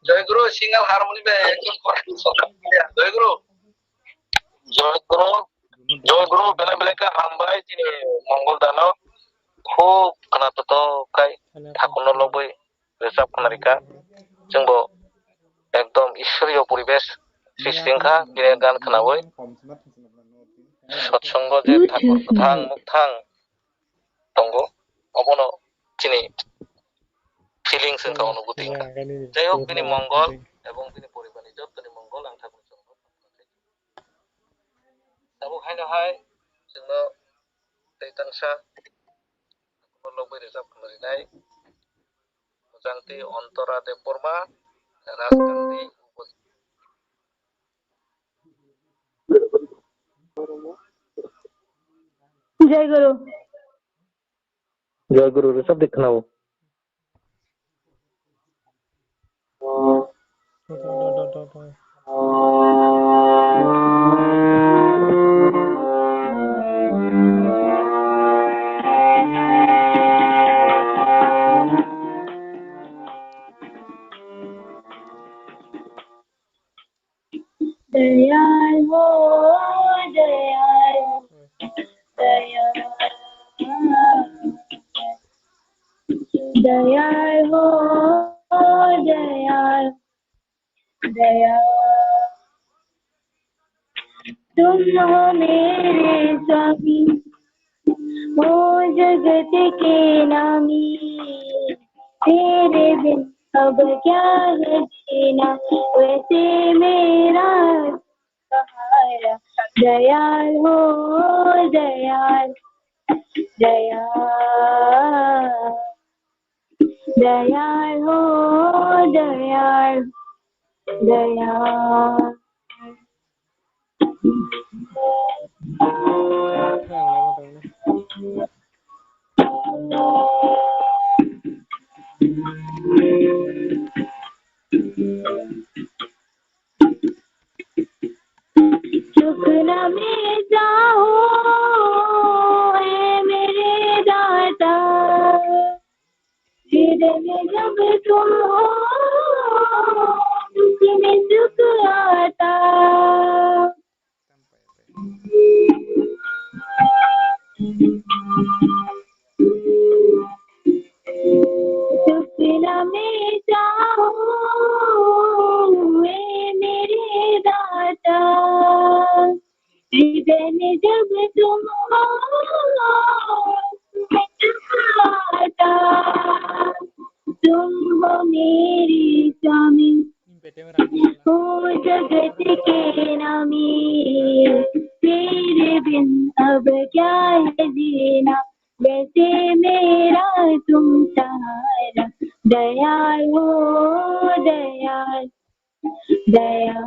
जय गुरु single harmony पे जय गुरु जय गुरु बेले बेले का हामबाय दिनै मंगल दानाव खूब खोनादों काय ठाकुर लबै रोजाब खनारिका जोंबो एकदम ईश्वरीय परिवेश सृष्टिंखा दिनै गान खोनाबै सत्संग जे ठाकुर गोथां मुगथां दंगो अबनो दिनै फिलिंस जोंखौ अनुभूति जय होक बिनि मंगल एवं बिनि परिबारनि जोबोरनि मंगल आं ठाकुर चरणआव दा बेखायनोहाय जोंनो दैतांसा लबै रोजाब खोनारिनाय मोजांथि अन्तरा देबबर्मा राजकान्दी जय गुरु ऋषभ देखना हो दयाल हो दयाल दयाल दयाल हो दयाल दयाल तुम हो मेरे स्वामी हो जगत के नामी तेरे बिन अब क्या है जीना वैसे मेरा सहारा दयाल हो दयाल दयाल दयाल हो दयाल दयाल सुख न में जाओ है मेरे दाता हृदय में जब तुम हो दुख में सुख आता सुखना में जाओ मेरे दाता हृदय में जब तुम हो आता तुम हो मेरी स्वामी हो जगत के नामी तेरे बिन अब क्या है जीना वैसे मेरा तुम सहारा दयाल हो दयाल दयाल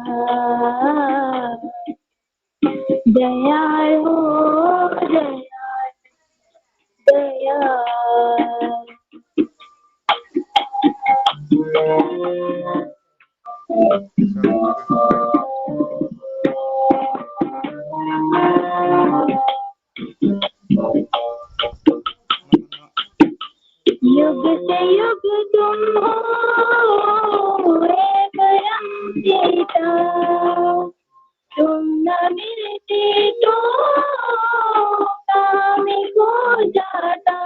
दयाल हो दयाल दयाल युग से युग तुम हो परम पिता तुम न मिलते तो काम हो जाता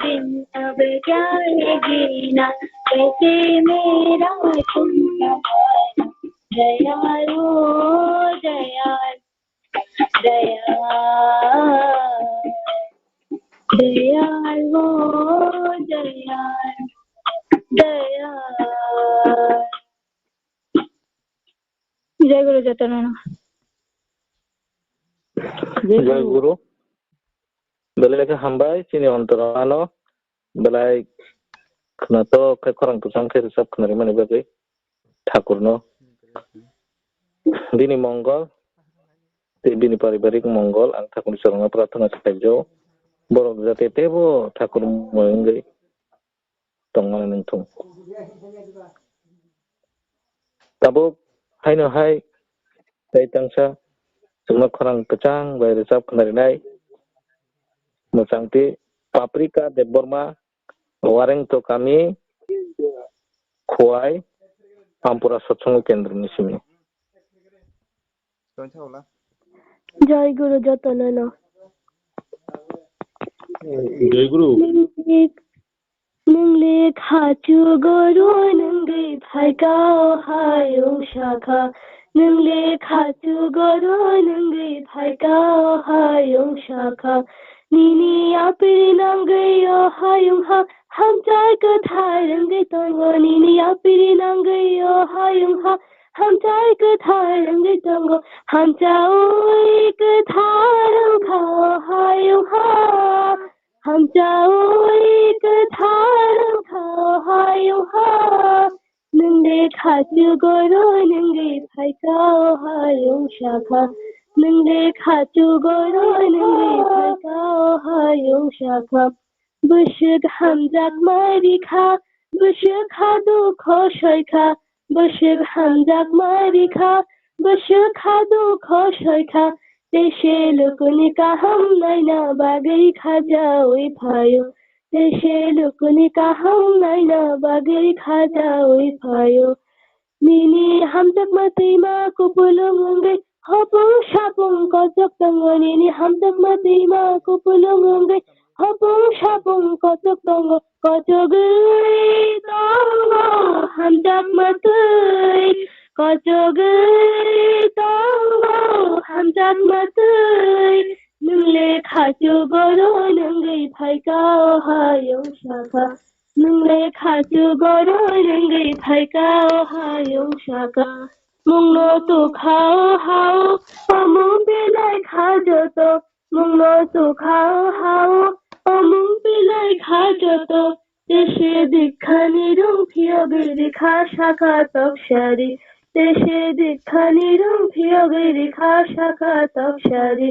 दिन अब क्या है जीना कैसे मेरा चिंता दयालु दयाल दयाल वो दयाल दयाल जय गुरु जतनारायण जय गुरु बेलेके हामबाय चिनि अंतरानो बेलाय खनातो खै खरं तुसां खै रिसाब खनारि माने बागै ठाकुरनो दिनै मंगल दिनै पारिबारिक मंगल आं ठाकुरनि चरणाव प्रार्थना खालामो borok jate tebo Thakur मोंगै tongmani nongthong tabo haino hai tei tangsa chungno khorang kachang bai reserve khnarinai mochangti paprika Debbarma wareng to kami khwai Ampura Satsang Kendra ni simi जय गुरु जतनारायण जय गुरु नोंले खाचु गरु नोंगै फाइगाव हायौ शाखा नोंले खाचु गरु नोंगै फाइगाव हायौ शाखा निनि आपिरि नांगै हायौ हा हामचाय गोथार रंगै दङ निनि आपिरि नांगै हायौ हा हामचाय गोथार रंगै दङ हामचाय गोथार हायौ हा हामचाय गोथार हायौ हा नोंले खाचु गरु नोंगै फाइगाव हायौ शाखा नोंले खाचु गरु नोंगै फाइगाव हायौ शाखा बोसोग हामजाक मारिखा बोसोखा दुख सयखा बोसोग हामजाक मारिखा बोसोखा दुख सयखा देशे लोकनि गाहाम नायना बागै खाजावै फायो देशे लोकनि गाहाम नायना बागै खाजावै फायो मिनि हामजाक मातैमा कुपुलुंगै हपुं सापुं कजक दंगनिनि हामजाक मातैमा कुपुलुंगै हपुं सापुं कजक दंग कजगै दंग हामजाक मातै कजगै दंग हामजाक मातै नोंले खाचु गरु नोंगै फाइगाव हायौ शाखा नोंले खाचु गरु नोंगै फाइगाव हायौ शाखा मुंनो तुखाव हाव अमुं बिलाइ खाजत मुंनो तुखाव हाव अमुं बिलाइ खाजत देशे दीक्षानि रुंफियो गिरिखा शाखा तपसारि देशे दीक्षानि रुंफियो गिरिखा शाखा तपसारि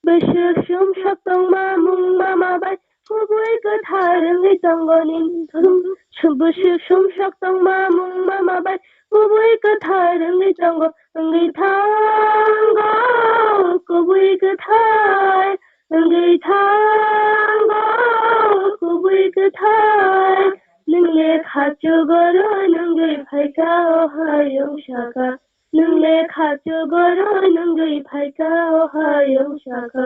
बोसोर सम सप्तं मुं मामाबाय गुबै गोथारै दंगनि बोसोर सम सप्तं मुं मामाबाय गुबै गोथारै दंग ओंगै थांग गुबै गोथार ओंगै थांग गुबै गोथार नोंले खाचु गरु नोंगै फाइगाव हायौ शाखा नोंले खाचु गरु नोंगै फाइगाव हायौ शाखा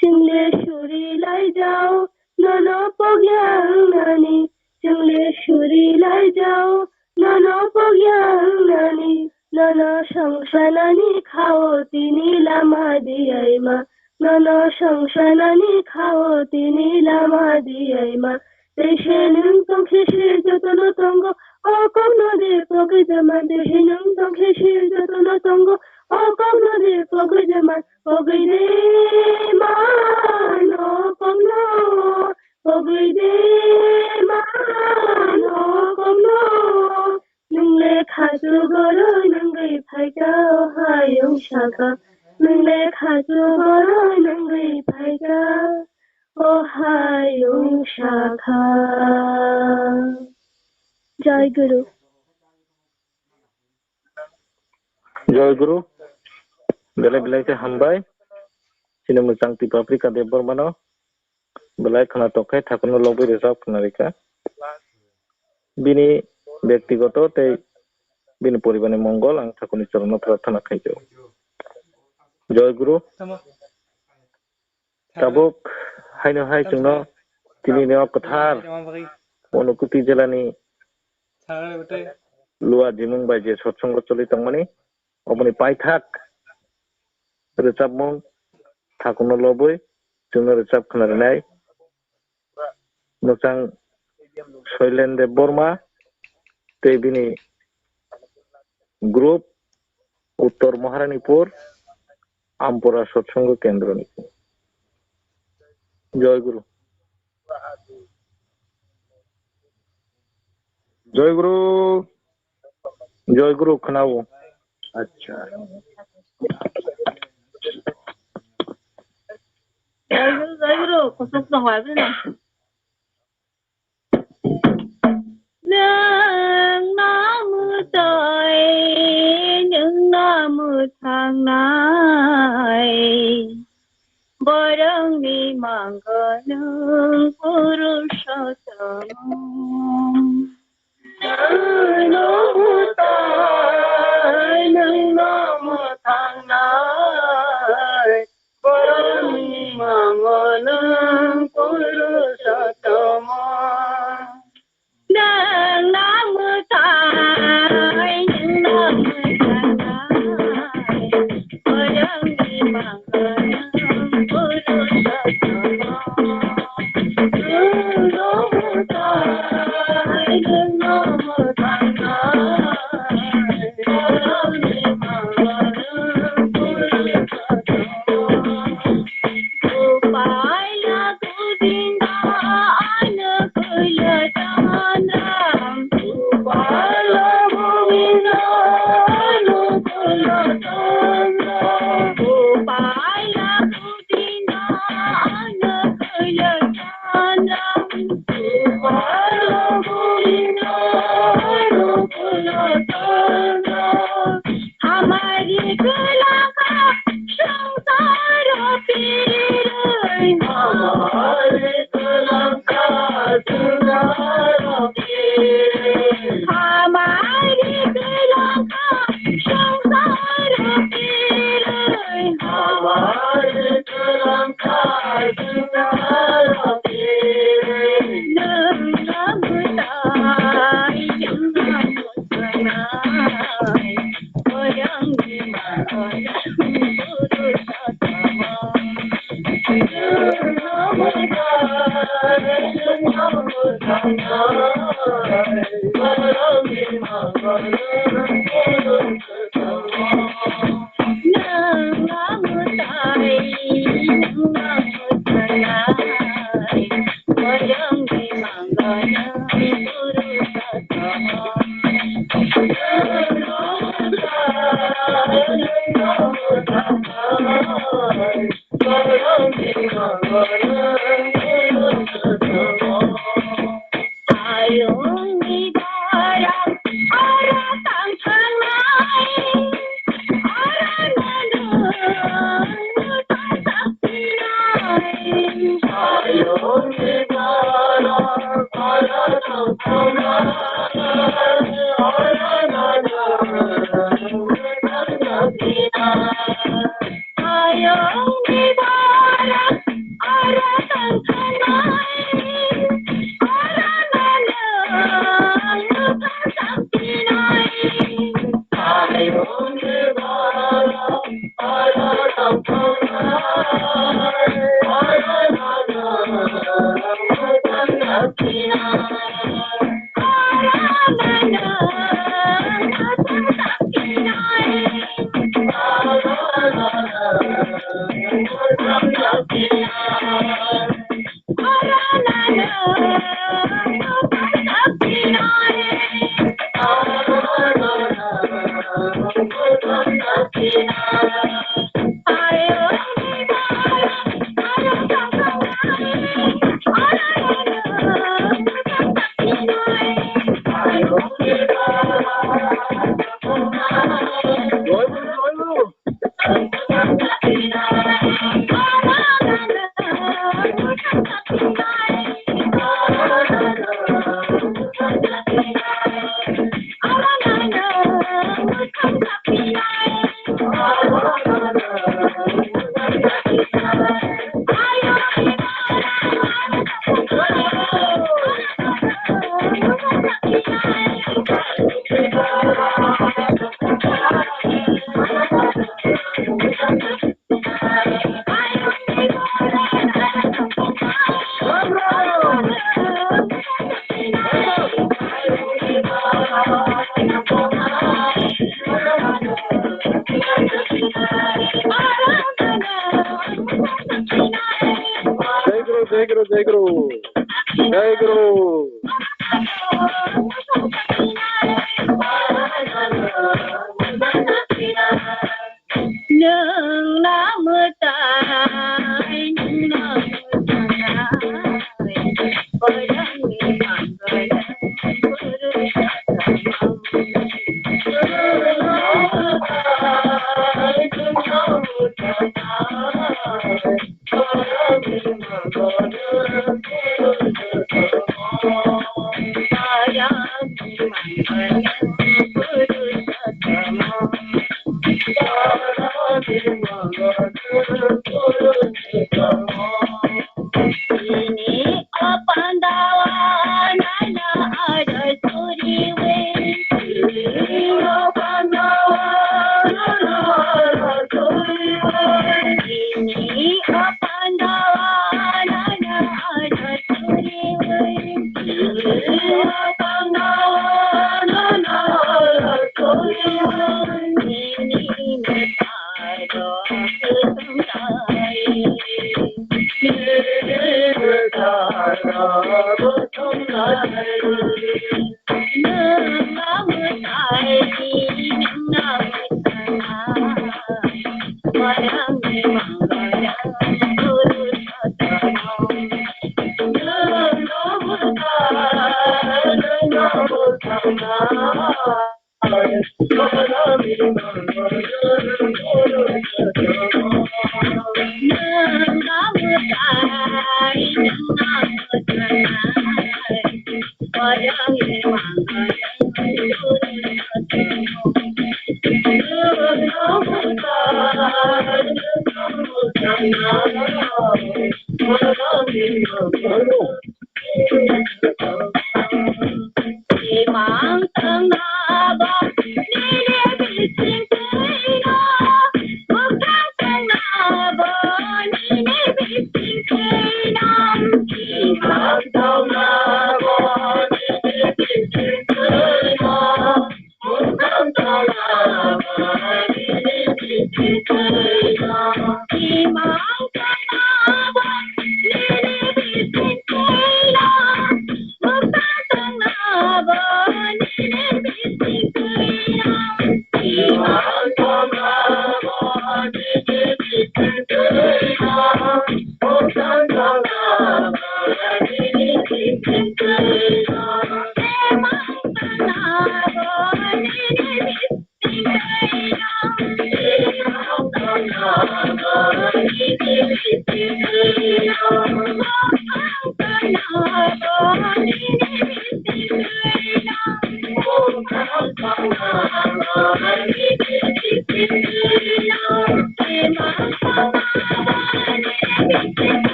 चिंलेश्वरी लाइजाव नन पग्यांगनानि चिंलेश्वरी लाइजाव नन पग्यांगनानि नन संसानानि खावतिनि लामा दियाइमा नन संसानानि खावतिनि लामा दियाइमा देशे नों तंखेशे जतन तंग अकम नदे पगजमा देशे नों तंखेशे जतन तंग अकम नदे पगजमा पगैदे मान अकम न पगैदे मान अकम न नोंले खाजु गरु नोंगै फाइगाव हायौ शाखा नोंले खाजु गरु नोंगै फाइगाव हायौ शाखा जय गुरु बेलाय बेलायके हामबाय चिनि मोजांति पाप्रिका Debbarma बेलाय खनातोखै ठाकुरनो लबै रेजाब खनारिका बिनि व्यक्तिगत तै बिनि परिबारनि मंगल आं ठाकुरनि चरणाव प्रार्थना खालामो जय गुरु ताबुक हायनो हाय जोंनो Tini newa kothar Unakoti jelani luar jimung baje satsang choli tangmani oboni paithak recapmung thakuno loboi jungno recap khnarinai nosang 𝚂𝚐𝚗𝚝 Debbarma tei bini group Uttor Maharanipur Ampura satsang Kendra ni Joy Guru Joy Guru khnau acha Joy Guru kusuk dong wae na nương nam trời những nam thang nai bờ đông đi mang cờ nương 𝚤𝚐𝚗𝚊 nam trời những nam thang nai bờ đông đi mang cờ nương 𝚤𝚐𝚗𝚊 nương nam trời những nam thang nai bờ đông đi mang cờ nương 𝚤𝚐𝚗𝚊 nương nam trời những nam thang nai bờ đông đi mang cờ nương 𝚤𝚐𝚗𝚊 Upaya Govinda Anukulatandram Upaya Govinda Anukulatandram Upaya Govinda Anukulatandram Upaya Govinda Anukulatandram Hamari Gula ka संसार पीर हमारे कलंका संसार पीर हमारे कलंका संसार पीर हमारे कलंका संसार पीर नमस्ताय नमस्ताय Oyangi जय गुरु जय गुरु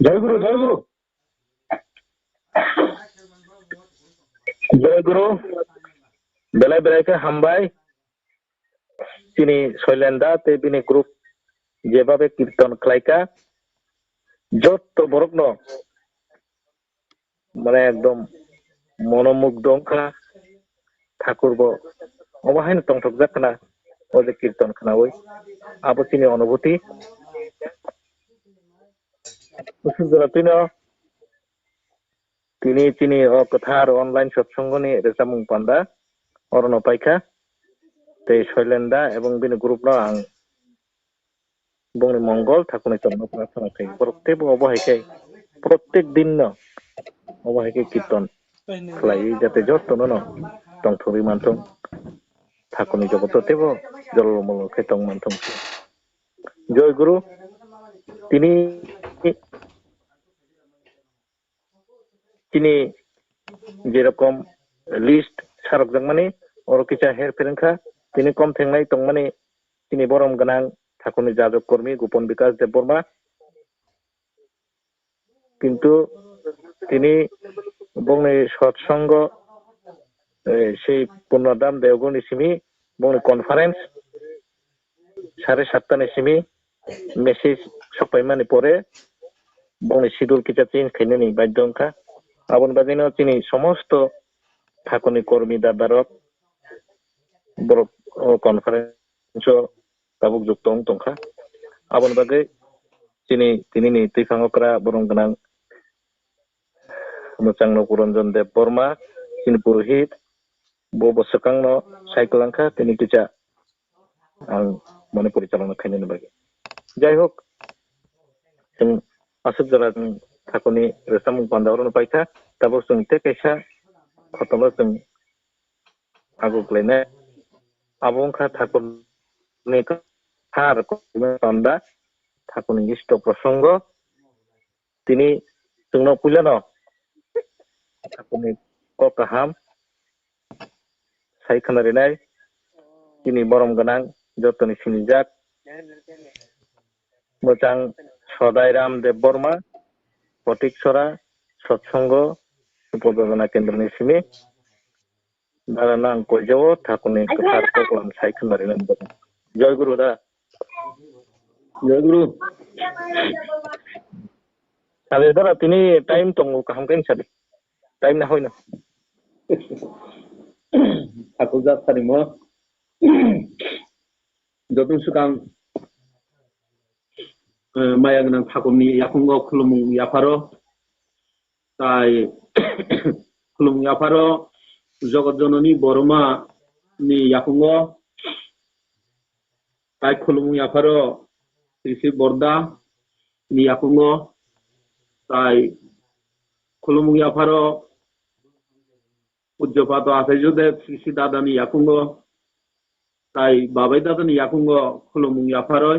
জয় গুরু, জয় গুরু, জয় গুরু। বেলায় বেলায়কে হামবাই তিনি শৈলেন্দা তে বিনি গ্রুপ যেভাবে কীর্তন খালাইকা যত বরগ্ন মানে একদম মনোমুগ্ধ অংখা ঠাকুর ব অবাহাইন টংঠক যাকনা ও যে কীর্তন খানাওই আবো তিনি অনুভূতি তিনি তিনি তিনি কথার অনলাইন সৎসঙ্গনি রেসামুং পান্ডা অরণ পাইকা তে শৈলেন্দা এবং বিনি গ্রুপ ন আং বংনি মঙ্গল ঠাকুরনি চরণ প্রার্থনা খাই প্রত্যেক অবহাইকে প্রত্যেক দিন ন অবহাইকে কীর্তন খালাই যাতে যত্ন ন টংঠরি মানথং ঠাকুরনি জগত তেব জলমল খেতং মানথং। জয় গুরু। তিনি তিনি যেরকম লিস্ট সারকজों মানে অরকিচা হের ফেরেंखा তিনি কম थेंनाय दं মানে তিনি বরম गोनां ঠাকুরনি যাজক কর্মী গোপন বিকাশ দেববর্মা কিন্তু তিনি বংনি সৎসঙ্গ সেই পূর্ণদাম দেওগুনি সিমি বংনি কনফারেন্স 7:30 সিমি মেসেজ সপাইমানি পরে বংনি শিডিউল কিটা চেঞ্জ খাইনানি বাধ্যংখা আবন বাদিনো তিনি সমস্ত ঠাকুরনি কর্মী দাদারক बर कनफारेन्स गाबुक जुक्त दंखा आबन बागै তিনি तैफाङकरा बरं गोनां 𝕊𝕒𝕥𝕤𝕚𝕚 रंजन देबबर्मा তিনি पुरोहित बसकांनो साइकलांखा তিনি किचा आं माने परिचालना खायनो बागै যাই হোক जों आसुक जरा जों ठाकुरनि रेसामुं पान्दावरनो पाइखा दाबो जों ते कैसा खतम जों आगुग्लायनाय आबंखा ठाकुरनि थार पान्दा ठाकुरनि इष्ट प्रसंग তিনি जोंनाव फैलानो ठाकुरनि गाहाम सायखोनारिनाय তিনি बरम गोनां जतनि सिनिजाक मोजां सदायराम देबबर्मा फटिकसरा सत्संग उपजजना केन्द्रनि सिमी दाराना आं गयजावो ठाकुरनि गोथार प्रग्राम सायखोनारिनाय जय गुरु दा जय गुरु साले दारा তিনি टाइम दङ गाहामखायनो साले टाइम ना हयनो ठाकुर जाथारिमो जतन सुगां माया गोनां ठाकुरनि याखुंगाव खुलुमुं याफारो ताइ खुलुमुं याफारो जगत जननी बरमा नि याखुंगाव ताइ खुलुमुं याफारो श्री बरदा नि याखुंगाव ताइ खुलुमुं याफारो पूज्यपाद आचार्यदेव श्री दादानि याखुंगाव ताइ बाबाई दादानि याखुंगाव खुलुमुं याफारो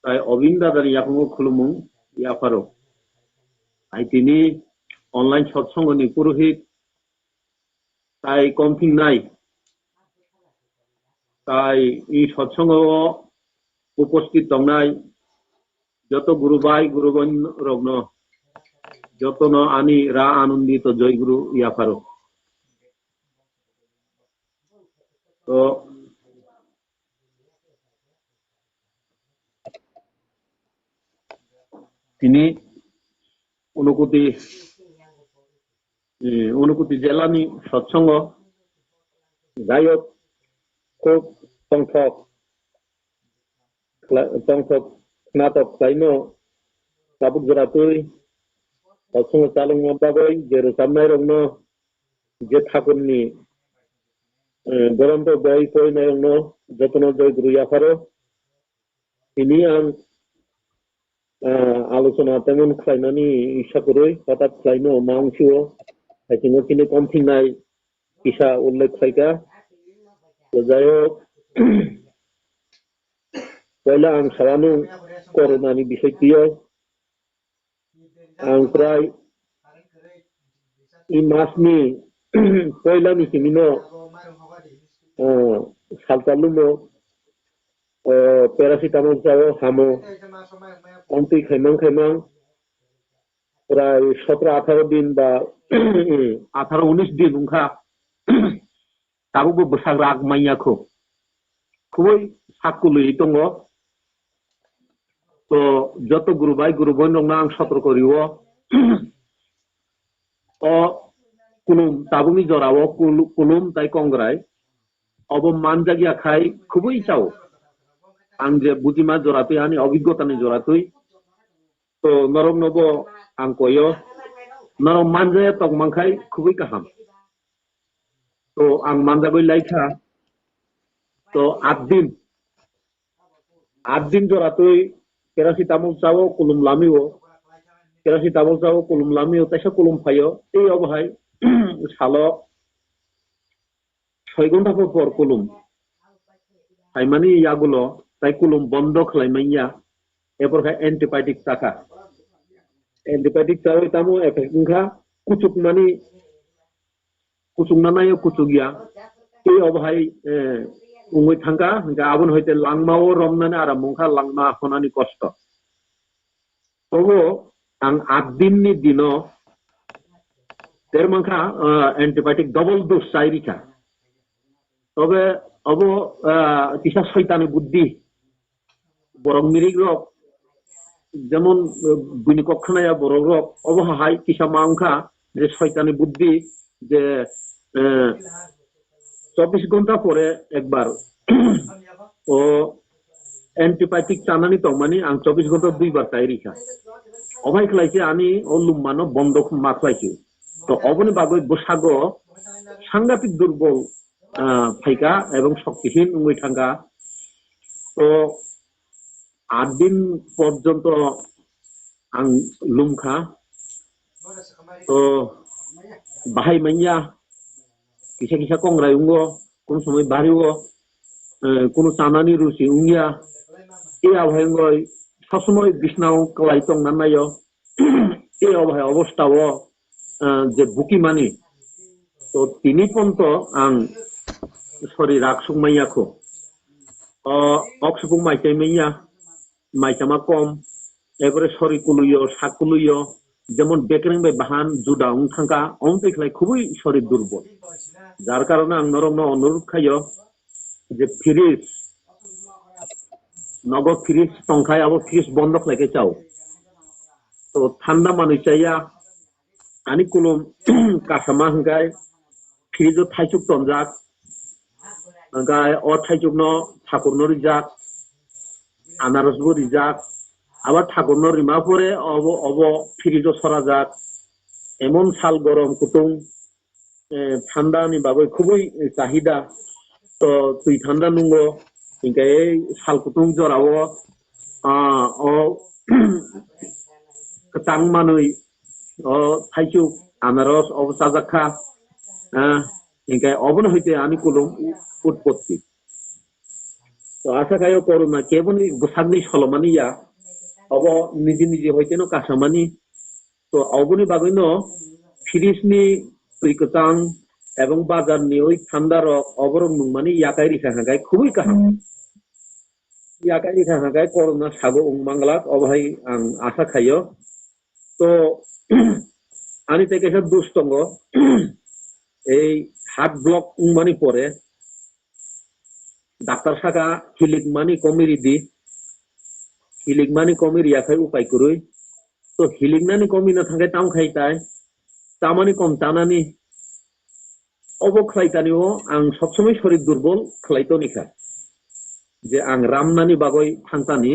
ताइ अबिन दादानि याखुंगाव खुलुमुं याफारो ताइ तिनि ऑनलाइन सत्संगनि पुरोहित ताइ कमफिंनाय ताइ इ सत्संगआव उपस्थित दंनाय যত গুরু ভাই গুরুগণ রগ্ন যত ন আনি রা আনন্দিত জয় গুরু ইয়াফারো তো তিনি ঊনকোটি জেলানি সৎসঙ্গ গায়ক খুব সংখ্যক नाटक खालायनो गाबुक जरातै सत्संग चालुंनो बागै जे रोजाबनाय रंनो जे ठाकुरनि गरन्थ बय फरायनाय रंनो जतन जय गुरु याफारो তিনি आं आलोचना तेमन खालायनानै इच्छा करै हठाৎ खालायनो मावंसिओ खायथिनो किनि कमफिंनाय किसा उल्लेख खायगा जाय হোক पहला आं सारानु कोरोनानि बिषयथियाव आं प्राय इ मासनि पहलानि सिमिनो saltalumo paracetamol চাও হামো অন্তি খাইমাং প্রায় 17-18 দিন বা 18-19 দিন উনখা তাবুবো বসাগ্রা আগমাইয়াখো খুবই সাকুলুই দङ তো যত গুরুবাই নংনা আং সতর্ক করিও ও কুলুম তাবুনি জরাও কুলুম তাই কংগ্রাই অব মানজাগিয়া খাই খুবই চাও আং যে বুজিমা জরাতুই আনি অভিজ্ঞতানি জরাতুই তো নরম নব আং কয় নরম মানজায়া তকমাংখাই খুবই গাহাম তো আং মানজাগই লাইখা তো 8 দিন জরাতুই paracetamol চাও কুলুম লামিও paracetamol চাও কুলুম লামিও তাইসা কুলুম ফাইও এই অবহাই সালো 6 ঘন্টা পর কুলুম ফাইমানি ইয়াগুলো তাই কুলুম বন্ধ খালাইমাইয়া এরপর অ্যান্টিবায়োটিক টাকা অ্যান্টিবায়োটিক চাও তামো এফেক্টংখা কুচুকনানায় কুচুগিয়া এই অবহাই উঙ্গই থাঙ্কা আবন হইতে লাংমাও রমনানে আর মুখা লাংমা হনানি কষ্ট তবু আং 8 দিননি দিন তেরমাংখা অ্যান্টিবায়োটিক ডবল ডোজ চাইরিখা তবে অব কিসা শয়তানি বুদ্ধি বরং মিরিক রক যেমন বুনি কক্ষনায়া বরং রক অবহাই কিসা মাংখা যে শয়তানি বুদ্ধি যে 24 ঘন্টা পরে একবার ও অ্যান্টিবায়োটিক চানানি তমানি আং 24 ঘন্টা 2 বার চাইরিখা অভাই খাইছে আনি ও লুম্মানো বন্ধ মাখলাইছি তো অবনি বাগৈ বসাগো সাংঘাতিক দুর্বল ফাইকা এবং শক্তিহীন উই থাঙ্গা তো 8 দিন পর্যন্ত আং লুমখা তো বাহাই মাইয়া কিসা কংরাই উঙ্গো কোন সময় বাড়িও কোন চানানি রুচি উঙ্গিয়া এই আবহাওয়ায় সবসময় বিষ্ণাও কলাই তং নানায় এই অবস্থাও যে বুকি মানি তো তিনি পন্ত আং শরীর রাখসুক মাইয়াখো অক্সুপুক মাইচাই মাইয়া মাইচামা কম এবারে শরীর কুলুইয় শাক কুলুইয় যেমন বেকেরিং বাহান জুদা থাকা অন দেখলাই খুবই শরীর দুর্বল যার কারণে আং নরম অনুরোধ খাইয় যে ফ্রিজ নগদ ফ্রিজ সংখ্যায় আবার ফ্রিজ বন্ধ লাগে চাও তো ঠান্ডা মানুষ চাইয়া আনি কুলুম কাসামা হংকায় ফ্রিজও থাইচুক তনজাক হংকায় অ থাইচুক ঠাকুরনো রিজাক আনারসবো রিজাক আবার ঠাকুরনো রিমা পরে অব ফ্রিজও সরা যাক এমন সাল গরম কুতুম ঠান্ডা নি বাবু খুবই চাহিদা তো তুই ঠান্ডা নুঙ্গো ইনকা এই সাল কুতুম জরাও ও তাং মানুই ও থাইচুক আনারস অবসাজাখা ইনকা অবন হইতে আমি কুলুম উৎপত্তি তো আশা খাইও করোনা কেবল গোসাগনি সলমানিয়া অব নিজে হইতে কাসামানি তো অবনি বাগৈন ফ্রিজনি তুইকতাং এবং বাজারনি ওই ঠান্ডার অবরম নুমানি ইয়াকাই রিখা হাগাই খুবই কাহাম ইয়াকাই রিখা হাগাই করোনা সাগো উংমাংলাক অবহাই আং আশা খাইও তো আনি থেকে সব দুস্তঙ্গ এই হার্ট ব্লক উংমানি পরে ডাক্তার শাখা হিলিকমানি কমিরি ইয়াকাই উপায় করুই তো হিলিকনানি কমি না থাকে তাম খাইতাই তামানি কম টানানি অবখ্লাইতানিও আং সবসময় শরীর দুর্বল খাইতো নিখা যে আং রামনানি বাগৈ থাংতানি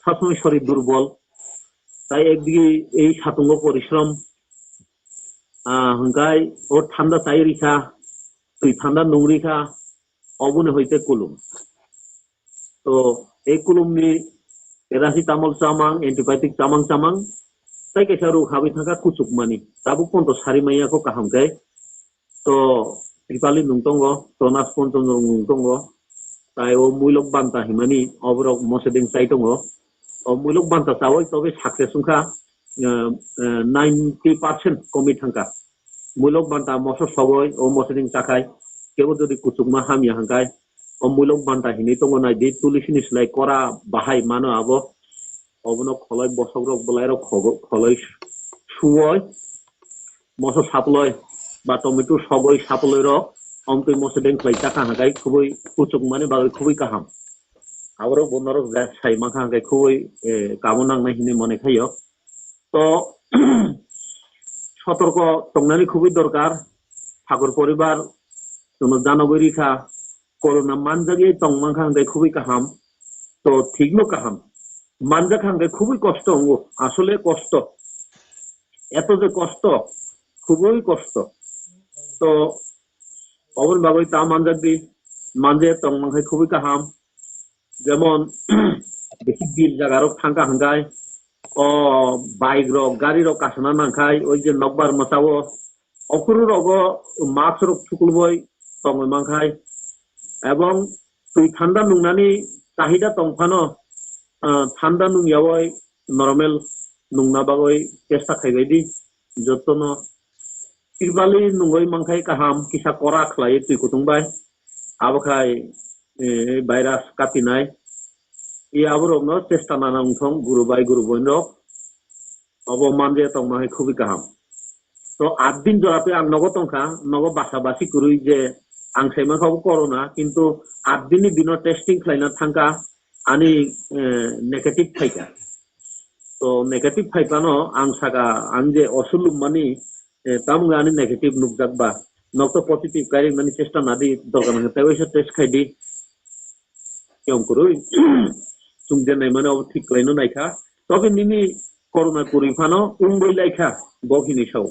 সবসময় শরীর দুর্বল তাই একদিকে এই সাতঙ্গ পরিশ্রম হংকাই ও ঠান্ডা চাই রিখা তুই ঠান্ডা নংরিখা অবনে হইতে কুলুম তো এই কুলুমনি প্যারাসিটামল চামাং অ্যান্টিবায়োটিক চামাং তাই কেসা রোগ হাবি থাকা কুচুক মানি তাবু পন্ত সারি মাইয়াখো কাহামকাই তো ত্রিপালি নুংতঙ্গ টনাস পঞ্চম নুংতঙ্গ তাই ও মুইলক বান্তা হিমানি অবরক মসেদিং চাইতঙ্গ ও মুইলক বান্তা চাওয়াই তবে সাকসেস সংখ্যা 90% কমি থাকা মুইলক বান্তা মস সবই ও মসেদিং চাকাই কেউ যদি কুচুকমা হামিয়া হাঙ্কায় অমূলক বান্টা হিনি তঙ্গ নাই দি তুলিসিনি সিলাই করা বাহাই মানো আবো অবনো খলয় বসক রক বলাই রক খলয় সুয় মশো সাপলয় বা টমেটো সবই সাপলয় রক অমতই মশো দেংখ্লাই চাকা হাঙ্কায় খুবই কুচুক মানে বাগৈ খুবই কাহাম আবারও বন্যারক সাই মাখা হাঙ্কায় খুবই কামো নাংনাই হিনি মনে খাইও তো সতর্ক তংনানি খুবই দরকার ঠাকুর পরিবার কোনো জানবই রেখা করোনা মানজাগে তংমাখা হাঙ্কায় খুবই কাহাম তো ঠিকনো কাহাম মানজাক হাঙ্কায় খুবই কষ্ট আসলে কষ্ট এত যে কষ্ট খুবই কষ্ট তো অবন বাবই তা মানজাক দি মানজে তংমাখায় খুবই কাহাম যেমন বেশি বিল জায়গারও থাঙ্কা হাঙ্কায় ও বাইক রক গাড়ি রক কাছনা নাংখায় ওই যে নকবার মশাও অকুরু রগ মাস্ক রক থুকুলবই তংই মাংখায় এবং তুই ঠান্ডা নুংনানি চাহিদা তংফানো ঠান্ডা নুংয়াওই নরমেল নুংনা বাগৈ চেষ্টা খাইবাयदि যতন তিরবালি নুঙ্গই মাংখাই কাহাম কিসা করা খ্লাই তুই কুতুংবাই আবখাই ভাইরাস কাটিনাই ই আবরনো চেষ্টা নানা উংথং গুরুবাই গুরুবইন রক অবমানজে তংমাহাই খুবই কাহাম তো 8 দিন জড়াতে আং নগ তংখা নগ বাসাবাসি করুই যে आं सैमाखौ करona किन्तु 8 दिननि दिनाव टेस्टिं खालायना थांगा आनि नेगेटिव फाइका तो नेगेटिव फाइकानो आं सागा आं जे असुलुम मानि तामुगा आनि नेगेटिव नुकजाकबा नक्तो पॉजिटिव कारिं मानि चेष्टा नादि दरकार नंगते वैसे टेस्ट खाइदि केम करुई तुम जे नै माने अब ठीक खालायनो नायखा तबे निनि करona कुरिफानो उंगै लायखा बहिनि साव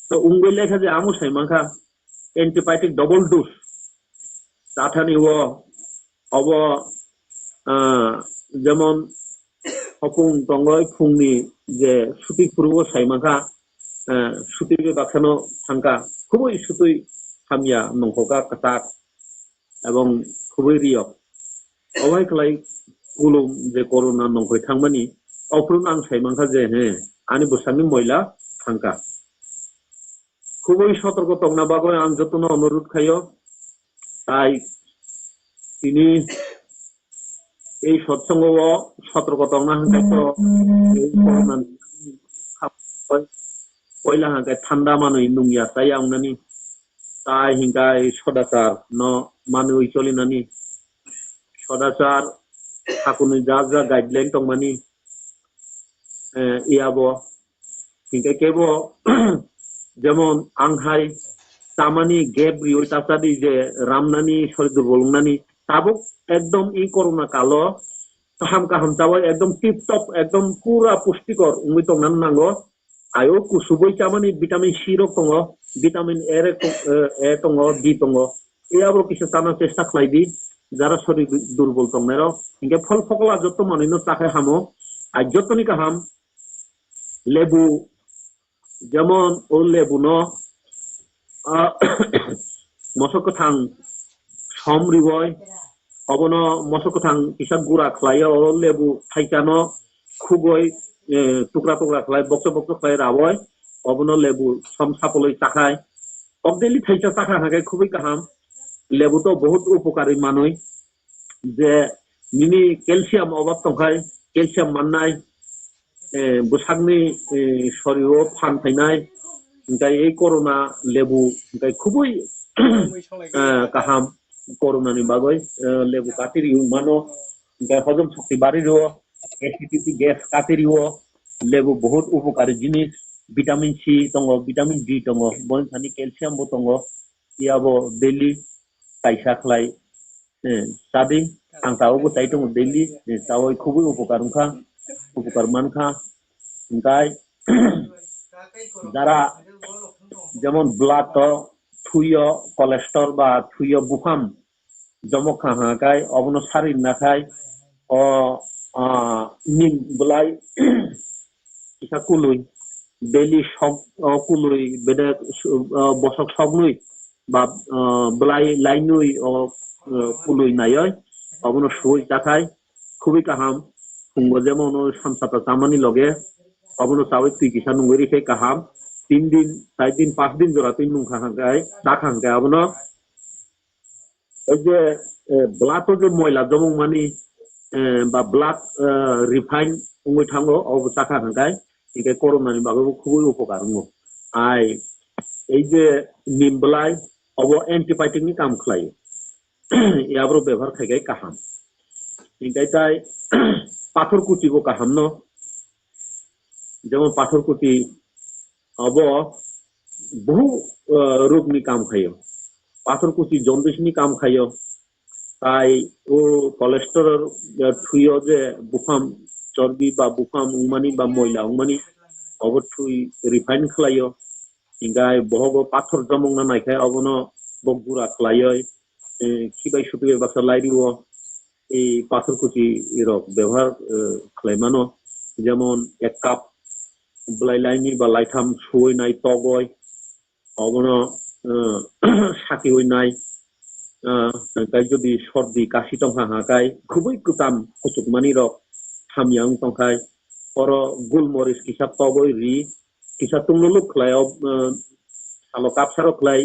तो उंगै लायखा जे आमु सैमाखा एंटीबायोटिक डबल डोज ताथानि वो अब जेमन हपुं दंगय फुंनि जे सुति फुरुबो साइमाखा सुति बे बाखानो थांका खुबै सुतुइ हामिया नंखका कटाक एवं खुबै रिय अबाय खलाय कुलुम जे करona नंखै थांमानि अफ्रुन आं साइमाखा जे हे आनि बुसानि मयला थांका খুবই সতর্ক তংনা বাগৈ আং যতন অনুরোধ খাইও তাই তিনি এই সৎসঙ্গ সতর্ক তংনা হাঙ্কাইতো পয়লা হাঙ্কাই ঠান্ডা মানুষ নুঙ্গিয়া তাই আংনানি তাই হিঙ্কাই সদাচার ন মানুষ চলিনানি সদাচার ঠাকুরনি যা যা গাইডলাইন তংমানি ইয়াবো হিঙ্কাই কেব যেমন আংহাই তামানি গেপ রিওই তাসাদি যে রামনানি শরীর দুর্বলনানি তাবক একদম এই করোনা কালো কাহাম কাহাম তাবো একদম টিপ টপ একদম পুরা পুষ্টিকর উমি তংনান নাঙ্গো আয়ো কুসুবই চামানি ভিটামিন সি রক দङ ভিটামিন এ দङ ডি দङ এয়াবো কিছু তানা চেষ্টা খাইদি যারা শরীর দুর্বল দংনারো ইনকে ফল ফকলা যত মানিনো তাকে হামো আর যতনি কাহাম লেবু যেমন ও লেবু ন মশকথাং সমরিবয় অবন মশকথাং কিসা গুড়া খাইও ও লেবু থাইকানো খুবই টুকরা টুকরা খাই বক্স বক্স খাই রাবয় অবন লেবু সম সাপলই চাখায় অবদেলি থাইসা চাখা হাঁকে খুবই কাহাম লেবু তো বহুত উপকারী মানুষ যে মিনি ক্যালসিয়াম অভাব তংখায় ক্যালসিয়াম মাননায় বসাগনি শরীরও ফান ফাইনায় ओमफ्राय এই করোনা লেবু ओमफ्राय খুবই কাহাম করোনানি বাগৈ লেবু কাটিরিও মানো ओमफ्राय হজম শক্তি বাড়িরো অ্যাসিডিটি গ্যাস কাটিরিও লেবু বহুত উপকারী জিনিস ভিটামিন সি দङ ভিটামিন ডি দङ বনসানি ক্যালসিয়ামবো দङ ইয়াবো ডেইলি কাইসা খালাই সাদি आं तावबो ताइ दङ ডেইলি तावै খুবই উপকার মানখা ओमफ्राय যারা যেমন ব্লাড থুইয় কোলেস্ট্রল বা থুইয় বুখাম জমক হাঁকায় অবন শরীর না খায় ও নিম বলাই কিসা কুলুই ডেইলি সব কুলুই বেদে বসক সবনুই বা বলাই লাইনুই ও কুলুই নাইয় অবন সই চাখায় খুবই কাহাম ফুঙ্গ যেমন সামসাতা চামানি লগে অবন চাওই তুই কিসা নুঙ্গরি খে কাহাম 3 दिन 4 दिन 5 दिन জোড়া তুই নুঙ্খা হাঙ্গায় চাখা হাঙ্গায় অবন ওই যে ব্লাড যে ময়লা জমং মানে বা ব্লাড রিফাইন উঙ্গই থাঙ্গো অব চাকা হাঙ্গাই ইকে করোনানি বাগো খুবই উপকার উঙ্গো আই এই যে নিমবলাই অব অ্যান্টিবায়োটিক নি কাম খালাयो ইয়াবro ব্যবহার খাইগাই কাহাম ইনকাই তাই পাথরকুচি গো কাহাম ন যেমন পাথরকুচি অব বহু রোগনি কাম খাইयो পাথরকুচি জন্ডিসনি কাম খাইयो তাই ও কোলেস্টেরল থুইও যে বুফাম চর্বি বা বুফাম উমানি বা ময়লা উমানি অবশ্যই রিফাইন খালাयो ইনকাই বহব পাথর জমং না নাইখাই অবনো বগুরা খালাयो খিবাই সুপিয়ে বাসা লাইরিও এই পাথরকুচি রক ব্যবহার খালাইমানো যেমন এক কাপ ব্লাইলাইনি বা লাইথাম সুই নাই তগয় অবনো সাকি হই নাই তাই যদি সর্দি কাশি টংহা হাকাই খুবই কুতাম কুচুকমানি রক হামিয়াং টংখাই পর গুলমরিচ কিসা তগই রি কিসা তুমলুক খালায় সালো কাপ সারো খালাই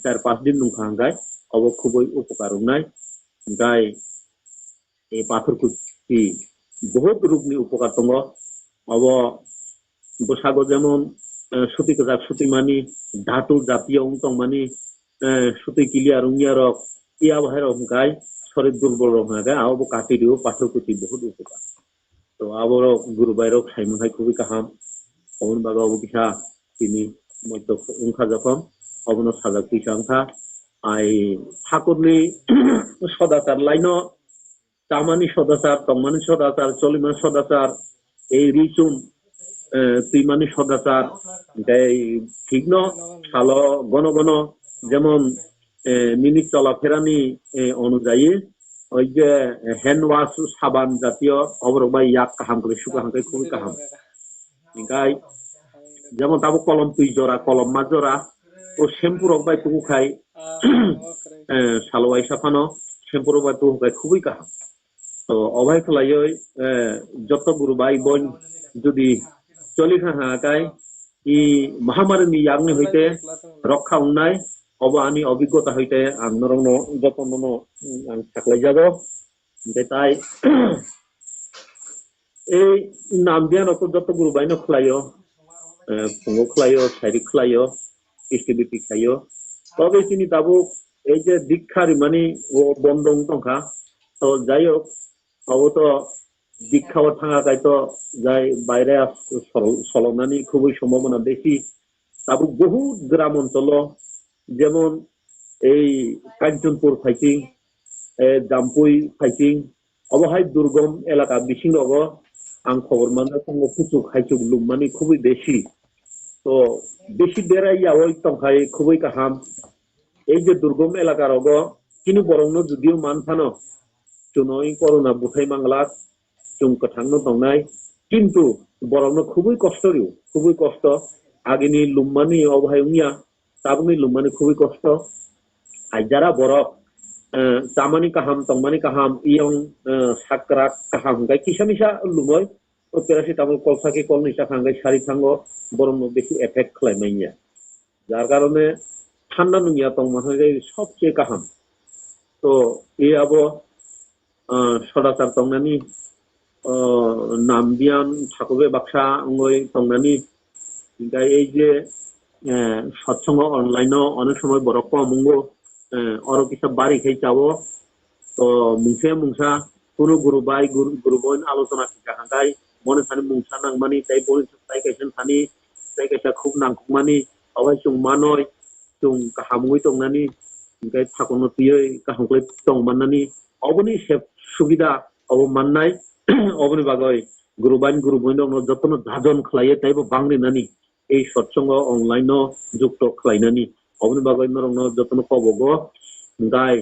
4-5 দিন নুখা হাঙ্গাই অব খুবই উপকার নাই গাই এই পাথরকুচি বহুত রোগনি উপকার দङ অব বসাগো যেমন সুতি কাজাক সুতি মানি ধাতু জাতীয় অংতং মানি সুতি কিলিয়ার উঙ্গিয়ারক ইয়া বাহিরক গাই শরীর দুর্বল রক গাই আবো কাটি দিও পাথরকুচি বহুত উপকার তো আবরো গুরু বাইরক সাইমহাই খুবই কাহাম অবন বাগা অব কিসা তিনি মধ্য উংখা যখন অবন সাজাক কিসা উংখা আই ঠাকুরনি সদাচার লাইন তামানি সদাচার তমানি সদাচার চলিমান সদাচার এই রিচুম তুইমানি সদাচার ঠিক ন সালো গণ গণ যেমন মিনিট চলাফেরানি অনুযায়ী ওই যে হ্যান্ড ওয়াশ সাবান জাতীয় অবরক বা ইয়াক কাহাম করে সুকা হাঙ্কাই খুবই কাহাম ইনকাই যেমন তাবো কলম তুই জোড়া কলম মা জোড়া ও শ্যাম্পু রক বাই তুকু খাই সালোয়াই সাফানো শ্যাম্পু রক বাই তুকু খাই খুবই কাহাম তো অবাই খালাইও যত গুরু বাই বোন যদি চলিখা হাকাই ই মহামারী ইয়াগনি হইতে রক্ষা উন্নায় অব আনি অভিজ্ঞতা হইতে আং নরং যত মন আং থাকলাই যাব তাই এই নাম দিয়া নত যত গুরু বাইন খালাইও ফুঙ্গো খালাইও সাইরি খালাইও ইস্টিবিটি খাইও তবে তিনি তাবো এই যে দীক্ষার মানে ও বন্ধন টংখা তো যাই হোক অব তো দীক্ষাও থাকা গাইতো যাই বাইরে চলনানি খুবই সম্ভাবনা বেশি তাবো বহু গ্রাম অঞ্চল যেমন এই কাঞ্চনপুর ফাইটিং জামপুই ফাইটিং অবহাই দুর্গম এলাকা বিশিং রব আং খবর মানে কুচুক হাইচুক লুমানি খুবই বেশি তো বেশি বেড়াইয়া ওই টংখাই খুবই কাহাম এই যে দুর্গম এলাকার অগ কিন্তু বরং যদিও মানফানো চুনই করোনা বুথাই মাংলাক চুং কথাংনো দংনাই কিন্তু বরং খুবই কষ্টরিও খুবই কষ্ট আগেনি লুম্মানি অবহাই উইয়া তাবনি লুম্মানি খুবই কষ্ট আর যারা বরফ তামানি কাহাম তংমানি কাহাম ইয়ং সাকরাক কাহাম গাই কিসামিসা লুময় ও প্যারাসিটামল কলসাকে কল নিশা খাঙ্গাই সারি থাঙ্গো বরং বেশি এফেক্ট খালাইমাইয়া যার কারণে ঠান্ডা নুইয়া তংমান হয়ে যায় সবচেয়ে কাহাম তো এই আবো সদাচার তংনানি নাম বিয়ান ঠাকুরে বাক্সা ওই তংনানি এই যে সৎসঙ্গ অনলাইনও অনেক সময় বড় কমঙ্গ অর কিসব বাড়ি খাই চাবো তো মুংসে মুংসা কোনো গুরু বাই গুরু বোন আলোচনা শিখাখাই মনে থানি মুংসা নাংমানি তাই বলি তাই কাইছেন থানি তাই কাইসা খুব নাংকুমানি অবাই চুং মানয় চুং কাহামুই তংনানি ओमफ्राय थाखौनो तुयै काहांखै तंमाननानि अबनि सुबिदा अब माननाय अबनि बागै गुरुबाइन दङ जतन धाजन खालायो ताइबो बांग्रिनानि এই সৎসঙ্গ অনলাইন যুক্ত খালাইনানি অবনি বাগै নরং যতন কবগো গাই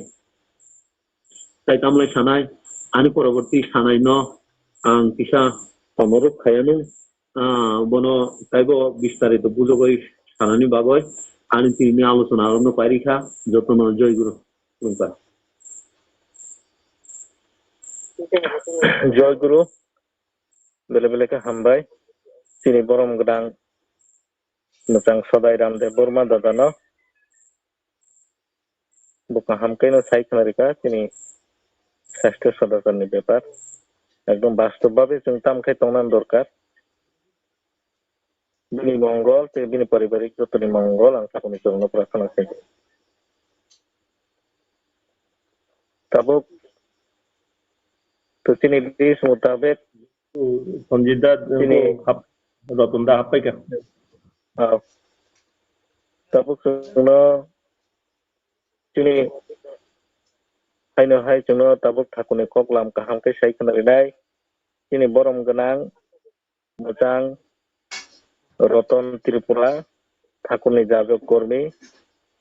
তাই তামলাই সানাই আনি পরবর্তী সানাই ন আং কিসা সমরূপ খায়ানো বন তাইবো বিস্তারিত বুঝগৈ সানানি বাগৈ আনি তিনি আলোচনা আরম্ভ পারিখা যতন জয় গুরু জয় গুরু বেলে বেলেকে হামবাই তিনি বরম গদাং मोजां सदाय रामदेव बर्मा दादानो buka hamkaino 𝚂𝚐𝚗𝚍 তিনি স্বাস্থ্য সদাচরণের ব্যাপার একদম বাস্তবভাবে जों তামখাই তংনান দরকার bini মঙ্গল bini পারিবারিক যতনি মঙ্গল ang sakuni চরণ প্রার্থনা করি tabuk তো তিনি দিস মোতাবেক সঞ্জিতদা তিনি রতনদা হাপ্পাইকা tabuk जोंनो তিনি हायनो हाय जोंनो tabuk ठाकुरनि kok lam kahamkai 𝚖𝚐𝚗𝚊 তিনি বরম गोनां मोजां রতন ত্রিপুরা ঠাকুরনি যাজক কর্মী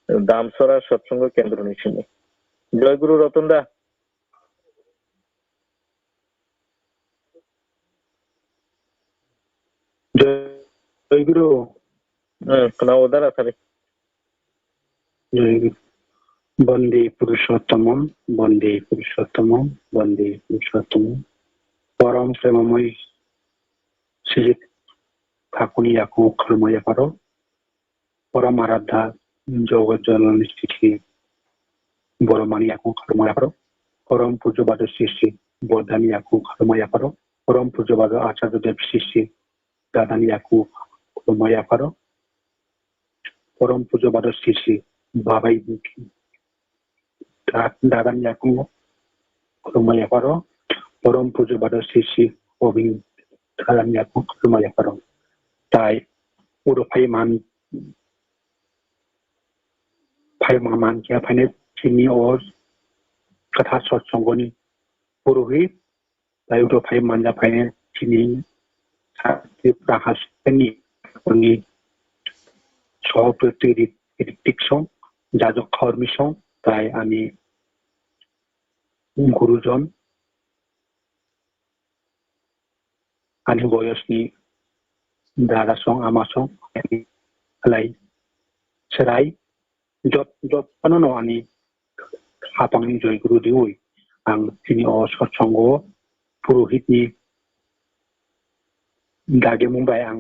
দামসরা সৎসঙ্গ কেন্দ্র নিছিনি জয় গুরু রতন দা জয় গুরু kenal udara tadi জয় গুরু বন্দে পুরুষোত্তমম বন্দে পুরুষোত্তমম বন্দে পুরুষোত্তমম পরম প্রেমময় শ্রী ঠাকুরনি আকু খলময় পারো পরম আরাধ্যা জগৎ জননী শ্রী বড়মানি আকু খলময় পারো পরম পূজ্যবাদ শ্রী শ্রী বর্ধানী আকু খলময় পারো পরম পূজ্যবাদ আচার্যদেব শ্রী শ্রী দাদানী আকু খলময় পারো পরম পূজ্যবাদ শ্রী শ্রী বাবাই দাদানী আকু খলময় পারো পরম পূজ্যবাদ শ্রী শ্রী অভিন দাদানী আকু খলময় পারো তাই পুরো ফাইমান কিয়া ফাইনে চিনি ও কথা সৎসঙ্গনি পুরোহিত তাই উটো ফাইমান যা ফাইনে চিনি রাহাসনি উনি সহপ্রতিক সং যাজক কর্মী সং তাই আমি গুরুজন আমি বয়সনি দাদা সং আমার সং লাই সেরাই যত পানো আমি হাপাংনি জয় গুরু দিউই आं তিনি সৎসঙ্গ পুরোহিতনি দাগে মুম্বাই आं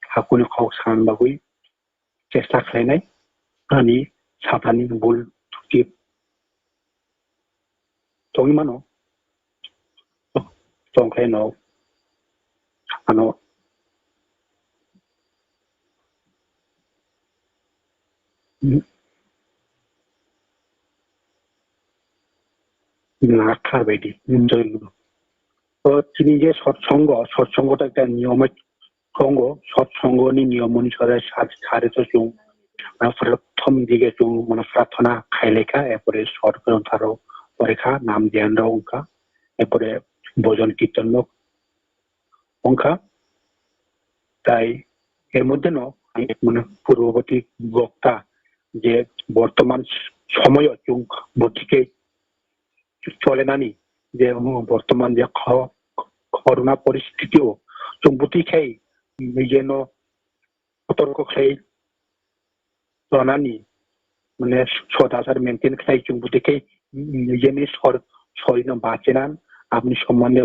हाकुनि खाव सानबागै চেষ্টা खालायनाय आंनि साफानि बुल थुकि दंमानो दंखायनाव आनो নাখার বাইদি জয়গুরু তো তিনি যে সৎসঙ্গটা একটা নিয়মের সঙ্গ সৎসঙ্গনি নিয়ম অনুসারে সাড়ে চুং প্রথম দিকে চুং মানে প্রার্থনা খাইলেখা এরপরে সরকারও পরীক্ষা নাম ধ্যান অঙ্কা এরপরে ভোজন কীর্তন অঙ্কা তাই এর মধ্যে মানে পূর্ববর্তী বক্তা যে বর্তমান সময় চুং বুদ্ধিকে চলে নানি যে বর্তমান যে করোনা পরিস্থিতিও চুং বুদ্ধি খাই নিজেন সতর্ক খাই জানানি মানে সদাচার মেনটেন খাই চুং বুদ্ধি খাই নিজেনি শরীর বাঁচেনান আপনি সম্মানে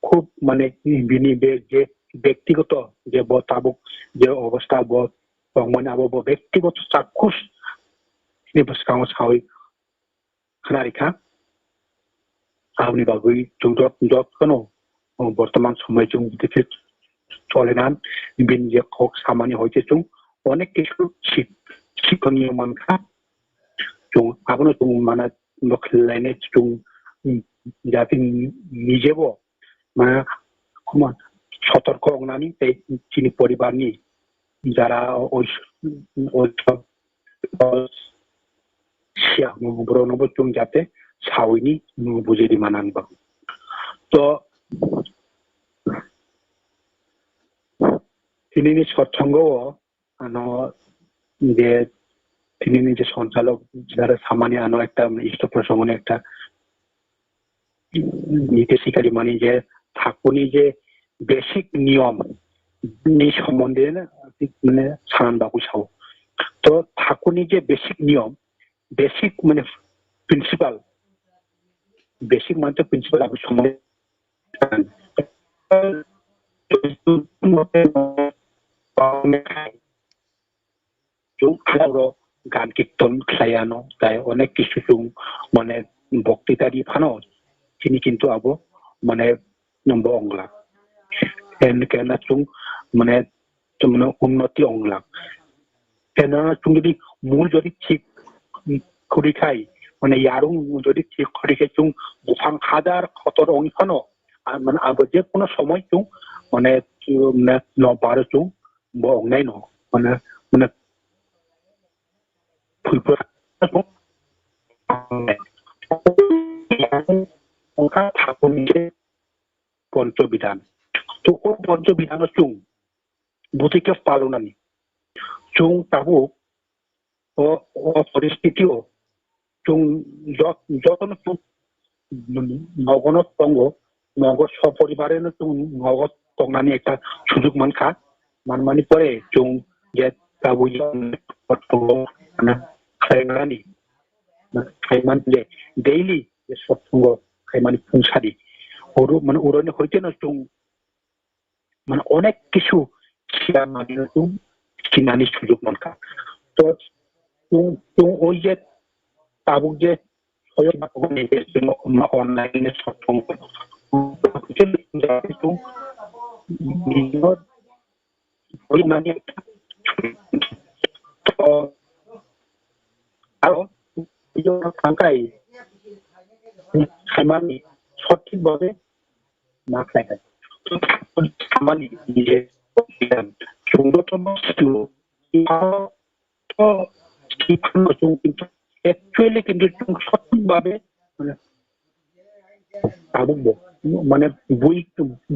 খুব মানে বিনিবেগ যে ব্যক্তিগত যে তাবুক যে অবস্থা মানে আবো ব্যক্তিগত চাক্ষুষ সাহই খানারিখা আপনি বাগুই যখন বর্তমান সময় চুং দেখে চলে নান বিন যে হোক সামান্য হয়েছে চুং অনেক কিছু শিক্ষণীয় মানখা চুং আপনি চুং মানে লাইনে চুং যাতে নিজেব মানে সতর্ক নানি চিনি পরিবারনি যারা ওই চুং যাতে সাউইনি বুঝে দি মানান বাবু তো তিনি সৎসঙ্গ যে তিনি নিজে সঞ্চালক যারা সামান্য আনো একটা ইষ্ট প্রসঙ্গনে একটা নির্দেশিকারী মানে যে ঠাকুরনি যে বেসিক নিয়ম সম্বন্ধে মানে সানান বাবু সাও তো ঠাকুরনি যে বেসিক নিয়ম বেসিক মানে প্রিন্সিপাল বেসিক মানে তো প্রিন্সিপাল আপনি সম্বন্ধে গান কীর্তন খ্লায়ানো তাই অনেক কিছু চুং মানে বক্তৃতারি ফানো তিনি কিন্তু আবো মানে নম্বর অংলা কেন চুং মানে উন্নতি অংলা কেন চুং যদি মূল যদি ঠিক করি খাই মানে ইয়ারুং যদি ঠিক করি খাই চুং গোপাং হাজার খতর অংখানো মানে আবো যে কোনো সময় চুং মানে নবারো চুং বংনাই ন মানে মানে পঞ্চবিধান তো ও পঞ্চবিধান চুং বুতিকে পালনানি চুং তাবো ও পরিস্থিতিও চুং যতন চুং নগনত তঙ্গ নগদ সপরিবারের চুং নগদ তংনানি একটা সুযোগ মানখা মানমানি পরে চুং যে তাবো মানে খাইমানি খাইমান যে ডেইলি যে সৎসঙ্গ খাইমানি ফুংসারি ওর মানে উড়নে হইতে না চুং মানে অনেক কিছু চিনানি সুযোগ মানখা তো চুং ওই যে তাবুক যে অনলাইনে সৎসঙ্গ ওই মানে আরো থাকাই খাইমানি সঠিকভাবে না খাই খামানি নিজে সুন্দরতম কিন্তু অ্যাকচুয়ালি কিন্তু সঠিকভাবে মানে আবুক মানে বই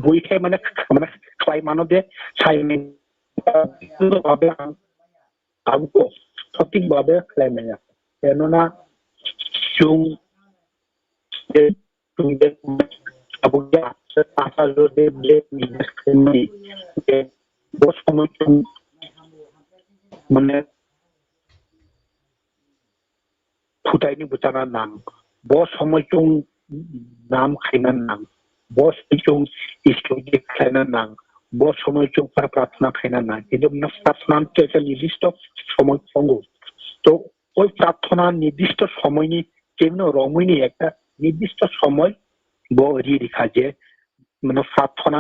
বই খাই মানে মানে খাই মানবে চাইনি ভাবে আবুক সঠিকভাবে খাই মানে কেননা চুং আবুক মানে ফুটাইনি বুচানার নাম বস সময় চুং নাম খাইনার নাম বস চুং ইষ্টকে খাইনার নাম বস সময় চুং প্রার্থনা খাইনার নাম কিন্তু প্রার্থনা একটা নির্দিষ্ট সময় সঙ্গ তো ওই প্রার্থনা নির্দিষ্ট সময়নি কেমন রমণী একটা নির্দিষ্ট সময় বই রেখা যে মানে প্রার্থনা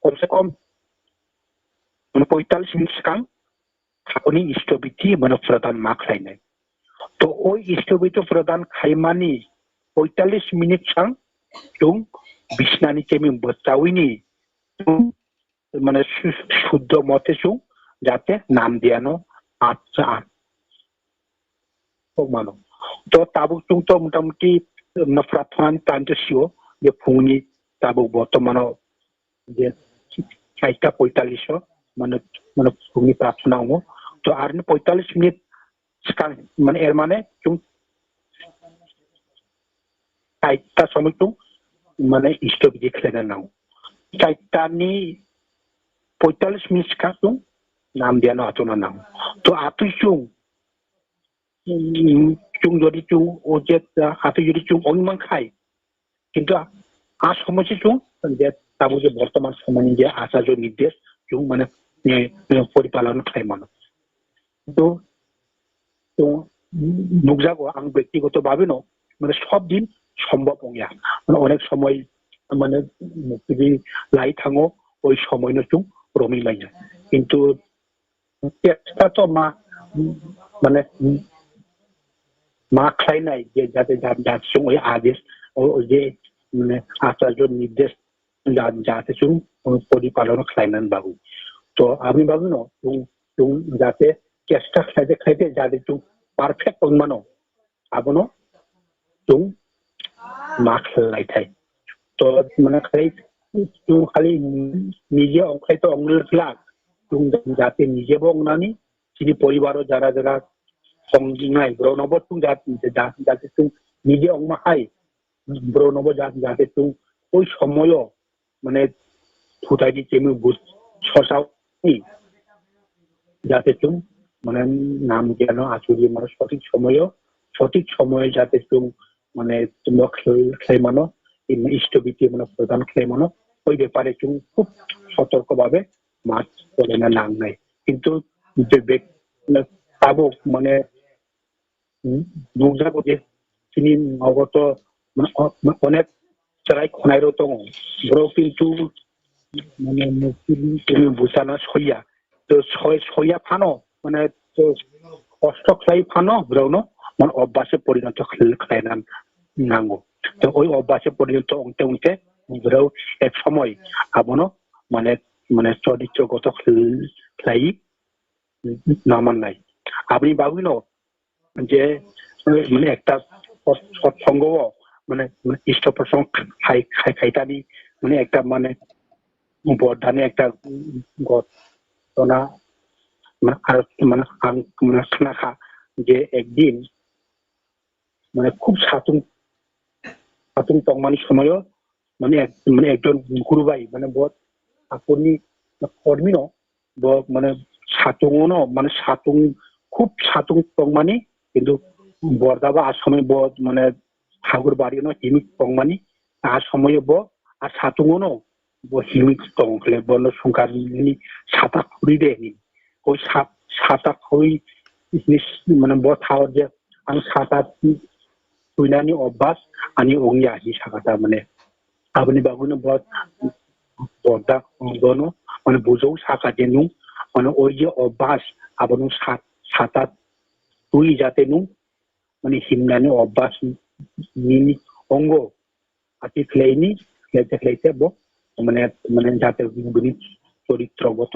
কমসে কম 45 মিনিট সিগাं ঠাকুরনি ইষ্টবিধি মানে প্রদান মা খাইনাই তো ওই ইষ্টবিধি প্রদান খাইমানি 45 মিনিট সাং চুং বিষ্ণানি চেমি বচাউইনি মানে শুদ্ধ মতে চুং যাতে নাম দিয়ানো আচ্ছা মানো তো তাবুক চুং তো মোটামুটি প্রার্থনা টানতেছিও যে ফুংনি তাবুক বর্তমানে যে 4:45 মানে মানে ফুংনি প্রার্থনা হবো তো আর 45 মিনিট মানে এর মানে চুং 4টা সময় চুং মানে ইষ্টবিধি খেলে নাও 4টানি 45 মিনিট কা চুং নাম দিয়ানো আচনা নাও তো আতুই চুং চুং যদি চুং ও যে আতুই যদি চুং অনিমান খাই কিন্তু আর সমস্যা চুং যে তাবো যে বর্তমান সময় যে আচার্য নির্দেশ চুং মানে পরিপালন খাই মানো তো তো নুকজাগো আং ব্যক্তিগতভাবে ন মানে সব দিন সম্ভব নয়া মানে অনেক সময় মানে মুক্তি লাই থাঙো ওই সময় ন চুং রমি মাইনা কিন্তু চেষ্টা তো মা মানে মা খাই নাই যে যাতে যাচ্ছে ওই আদেশ ওই যে মানে আচার্য নির্দেশ যাতে চুং পরিপালন খাইনান বাবু তো আমি বাবু ন চুং যাতে চেষ্টা খাইতে খাইতে যাতে চুং পারফেক্ট মানো আবনো চুং মা খাই থাই তো মানে খাই চুং খালি নিজে অংখাইতো অংলাক চুং যাতে নিজে বংনানি তিনি পরিবারও যারা যারা সংজ্ঞায় ব্রণব চুং যাতে চুং নিজে অংমাহাই ব্রণব যাতে চুং ওই সময়ও মানে ফুটাইনি চেমি সসাও যাতে চুং মানে নাম জ্ঞান আচুরি মানে সঠিক সময়ে যাতে চুং মানে তোমরা খেয়ে মানো ইষ্টবিধি মানে প্রধান খেয়ে মানো ওই ব্যাপারে চুং খুব সতর্কভাবে মাছ চলে না নাম নাই কিন্তু তাবো মানে नुजागो जे তিনি নগত অনেক যারাই খনাইরো দङ বড় কিন্তু মানে তুমি বুঝানা সইয়া তো সইয়া ফানো মানে তো কষ্ট খাই ফানো ব্রাউনো মানে অভ্যাসে পরিণত খাইনা নাঙ্গো তো ওই অভ্যাসে পরিণত অংতে অংতে ব্রাউ এক সময় আবনো মানে মানে চরিত্রগত খাই নামান নাই আপনি বাবুনো যে মানে একটা সৎসঙ্গ মানে ইষ্ট প্রসঙ্গ খাইতানি মানে একটা মানে বর্ধানে একটা ঘটনা মানে মানে খানাখা যে একদিন মানে খুব সাতুং সাতুং তংমানি সময়ও মানে মানে একজন গুরুবাই মানে বহুত আপনি কর্মী মানে সাতুংও মানে সাতুং খুব সাতুং তংমানি কিন্তু বর্দাবা আসময় বহুত মানে ঠাকুর বাড়ি হিমিক তংমানি আর সময় আর সাতুংও হিমিক তংলে বল সংকারনি সাতা খুঁড়ি দেয়নি ওই সাতা খুঁড়ি মানে বহুত খাওয়ার যে আমি সাতা তুইনানি অভ্যাস আমি অঙ্গি আহি সাকাটা মানে আপনি বাবুনো বহুত বর্দা গনো মানে বুঝেও সাকা যেনু মানে ওই যে অভ্যাস আবার সাতা তুই যাতে নু মানে হিমনানি অভ্যাস নিনি অঙ্গ আতি খেলাইনি খেলাইতে খেলাইতে মানে মানে যাতে গুণী চরিত্রগত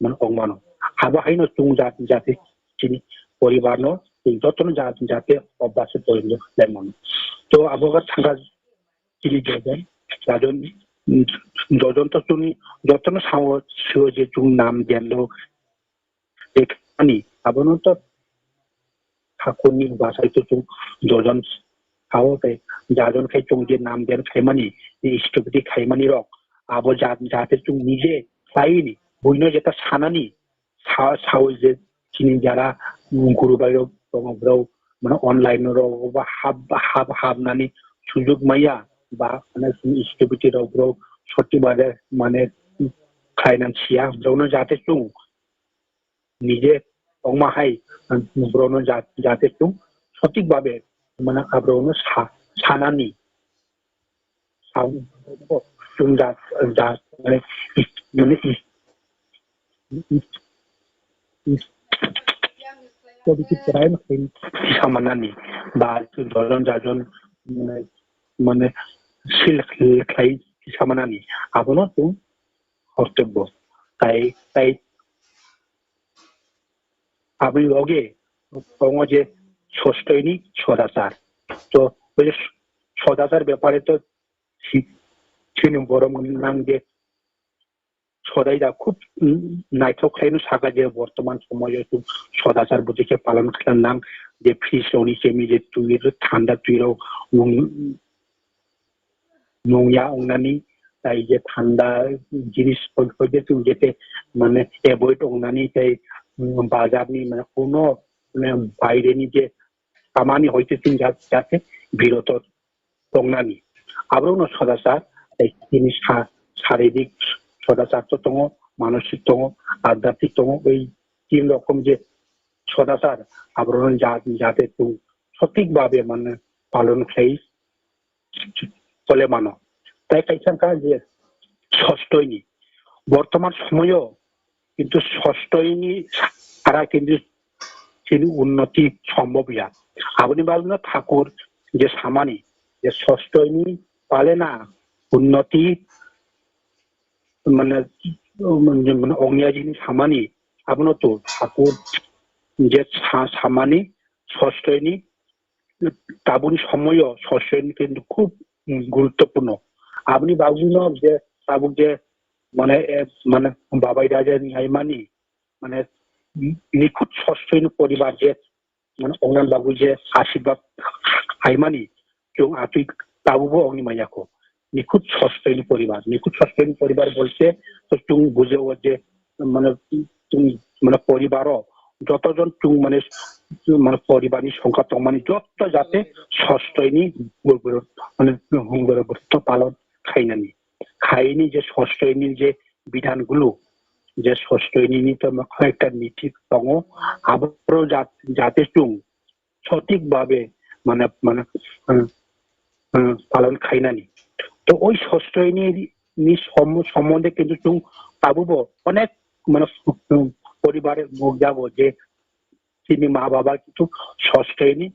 মানে অঙ্গমানো আবার হাইন তুং যাতে চিনি পরিবার নো যতন যাতে অভ্যাসে পরিণত লেমন তো আবহাওয়ার থাকা চিনি যোজন যাজন যোজন তো তুমি যতন সাহস যে তুম নাম জ্ঞান এখানে আবার তো ঠাকুরনি ভাষায় তো তুম যোজন খাওয়াতে যাজন খাই তুম যে নাম জ্ঞান খাইমানি ইষ্টপতি খাইমানি রক আবার যাতে তুম নিজে খাইনি বইন যেটা সানানি সাহস যে চিনি যারা গুরুবাই রঙরাও মানে অনলাইন বা হাবনানি সুযোগ মাইয়া বা মানে ইষ্টপতি রঙরাও সত্যিবারে মানে খাইনান্সিয়া ব্রাউনো যাতে তুম নিজে অমাহাই ব্রাউনো যাতে তুম সঠিকভাবে মানে ব্রাউনো সানানি তুম যা মানে মানে Fatikcherra সামানানি বা দজন যাজন মানে মানে শিল খাই সামানানি আবনো তুম কর্তব্য তাই তাই আপনি লগে যে ষষ্ঠইনি সদাচার তো ওই সদাচার ব্যাপারে তো ছিল বড় নাম যে সদাইরা খুব নাইথক খাইনো সাকা যে বর্তমান সময়ে একটু সদাচার বুঝিকে পালন খেলার নাম যে ফ্রিজ অনি চেমি যে তুই ঠান্ডা তুইরাও নংয়া অংনানি তাই যে ঠান্ডা জিনিস হইতে তুই যেতে মানে অ্যাভয়েড অংনানি তাই বাজারনি মানে কোনো মানে বাইরেনি যে কামানি হইতে তুই যাতে বিরত অংনানি আবারও সদাচার এই জিনিস শারীরিক সদাচার তো তম মানসিক তম আধ্যাত্মিক তম ওই তিন রকম যে সদাচার আবরণ যাতে তুই সঠিকভাবে মানে পালন খাই চলে মানো তাই কাইখানকার যে ষষ্ঠইনি বর্তমান সময়ও কিন্তু ষষ্ঠইনি ছাড়া কিন্তু তিনি উন্নতি সম্ভব ইয়া আপনি বলবেন ঠাকুর যে সামানি যে ষষ্ঠইনি পালে না উন্নতি মানে মানে অঙ্গিয়া জিনিস সামানি আপনার তো ঠাকুর যে সামানি ষষ্ঠইনি তাবুনি সময়ও ষষ্ঠইনি কিন্তু খুব গুরুত্বপূর্ণ আপনি ভাবুন যে তাবুক যে মানে মানে বাবাই রাজা নাইমানি মানে নিখুঁত ষষ্ঠইনি পরিবার যে মানে অঙ্গন বাবু যে আশীর্বাদ হাইমানি কেউ আতুই তাবুবো অগ্নিমাইয়াকো নিখুঁত ষষ্ঠইনি পরিবার বলতে তো তুমি বুঝেও যে মানে তুমি মানে পরিবারও যতজন তুমি মানে মানে পরিবারী সংখ্যা তো মানে যত যাতে ষষ্ঠইনি মানে ব্রত পালন খাইনানি যে ষষ্ঠইনির যে বিধানগুলো যে ষষ্ঠনী তো একটা নীতি দङ আবারও যাতে চুং সঠিকভাবে মানে মানে পালন খাইনানি তো ওই ষষ্ঠনী সম্বন্ধে কিন্তু চুং পাবো অনেক মানে পরিবারের মুখ যাবো যে তিনি মা বাবা কিন্তু ষষ্ঠনী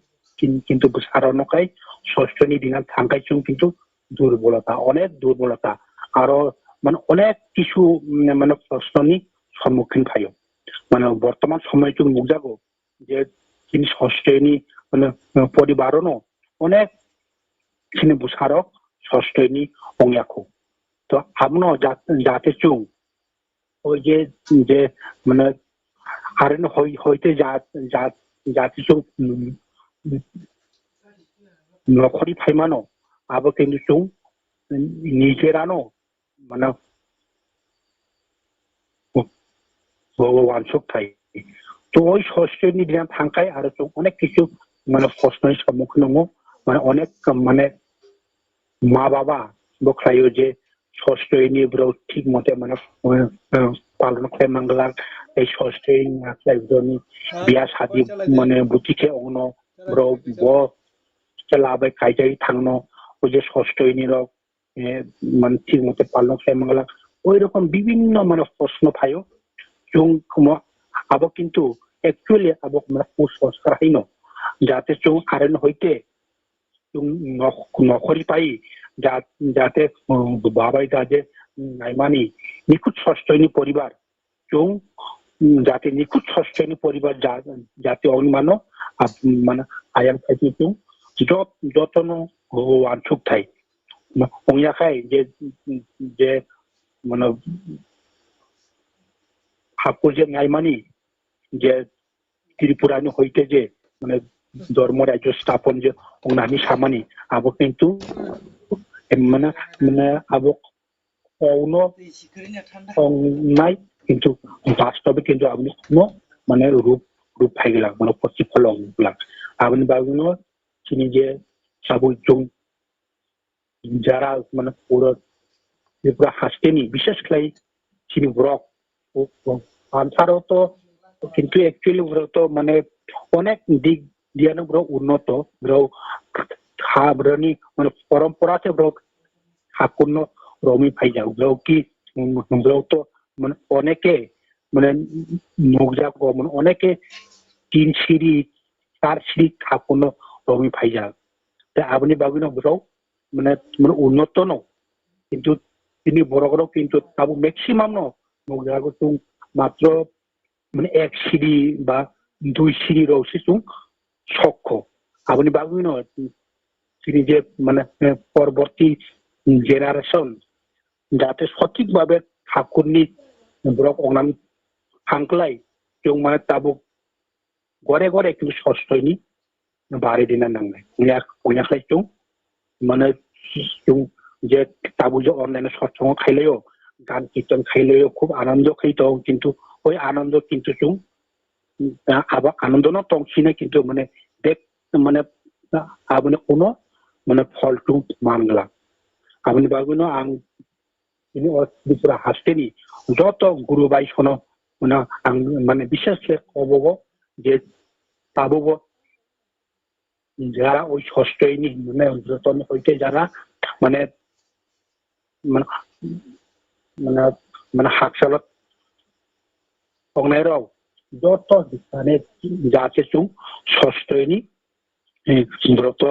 কিন্তু সারানোকাই ষষ্ঠনী দিনার থাঙ্কাই চুং কিন্তু দুর্বলতা অনেক দুর্বলতা আরো মানে অনেক কিছু মানে প্রশ্ননি সম্মুখীন খাইও মানে বর্তমান সময় চুং মুখ যাবো যে তিনি ষষ্ঠনী মানে পরিবারও অনেক তিনি বুসারক ষষ্ঠনী অংয়াখো তো আমনো যাতে চুং ওই যে মানে আরেন হইতে যাতে চুং নখরি ফাইমানো আবো কিন্তু চুং নিজেরানো মানে ভগবান সব থাই তো ওই ষষ্ঠনী দিন থাকায় আর চুং অনেক কিছু মানে প্রশ্নের সম্মুখীন হবো মানে অনেক মানে মা বাবা বখাইও যে ষষ্ঠনী ঠিক মতে মানে পালন করে মঙ্গলার এই ষষ্ঠনী বিয়া শাদী মানে বুটিকে অগ্ন ব লাভে কাইজাই থাকনো ওই যে ষষ্ঠনী মানে ঠিক মতে পালন করে মঙ্গলা ওই রকম বিভিন্ন মানে প্রশ্ন পাইও চুং আবো কিন্তু একচুয়ালি আবো মানে কুসংস্কার হাইন যাতে চুং আরেন হইতে নখরি পাই যাতে বাবাই দাজে নাইমানি নিখুঁত ষষ্ঠনী পরিবার চুং যাতে নিখুঁত ষষ্ঠনী পরিবার যাতে অনিমানো মানে আয়াম খাইছি চুং যতন আনসুক থাই অংয়াখাই যে মানে হাপুর যে নাইমানি যে ত্রিপুরানি হইতে যে মানে ধর্ম রাজ্য স্থাপন যে অনানি সামানি আবো কিন্তু মানে মানে আবো নাই কিন্তু বাস্তবে কিন্তু আপনি কোনো মানে রূপ পাই গেলাম মানে প্রতিফলন গেলাম আপনি বাগুনো তিনি যে সাবুজং যারা মানে পুরো ত্রিপুরা হাসতেনি বিশেষ করে তিনি ব্রক আনসারও তো কিন্তু একচুয়ালি ওরা তো মানে অনেক দিক দিয়ে উন্নত খাবরানি মানে পরম্পরাতে ঠাকুর রমি পাই যাও কি তো মানে অনেকে মানে মুখ যাবো মানে অনেকে 3 সিঁড়ি 4 সিঁড়ি ঠাকুর রমি পাই যাও তা আপনি বাবিনো ব্রো মানে মানে উন্নত ন কিন্তু তিনি বড় বড় কিন্তু তাবু ম্যাক্সিমাম মুখ যাবো তুমি মাত্র মানে 1 সিঁড়ি বা 2 সিঁড়ি রয়েছে তুমি সক্ষ আপনি বাবিনো তিনি যে মানে পরবর্তী জেনারেশন যাতে সঠিকভাবে ঠাকুরনি ব্রক অনাম হাঙ্কলাই কেউ মানে তাবু গড়ে গড়ে কিন্তু ষষ্ঠনী বাড়ি দিনা নাংনাই অনেকলাই চুং মানে চুং যে তাবু যে অনলাইনে সৎসঙ্গ খাইলেও গান কীর্তন খাইলেও খুব আনন্দ খাইতো কিন্তু ওই আনন্দ কিন্তু চুং আবার আনন্দ না তংসিনে কিন্তু মানে দেখ মানে আপনি কোনো মানে ফল টুং মানলা আপনি বাগুনো আং ini Tripura হাসতেনি যত গুরু বাই শোনো মানে মানে বিশেষ অবগ যে পাবব যারা ওই ষষ্ঠনী মানে যতন হইতে যারা মানে মানে মানে মানে হাকসালত অংনাইরাও যত মানে যাচ্ছে চুং ষষ্ঠনী ব্রত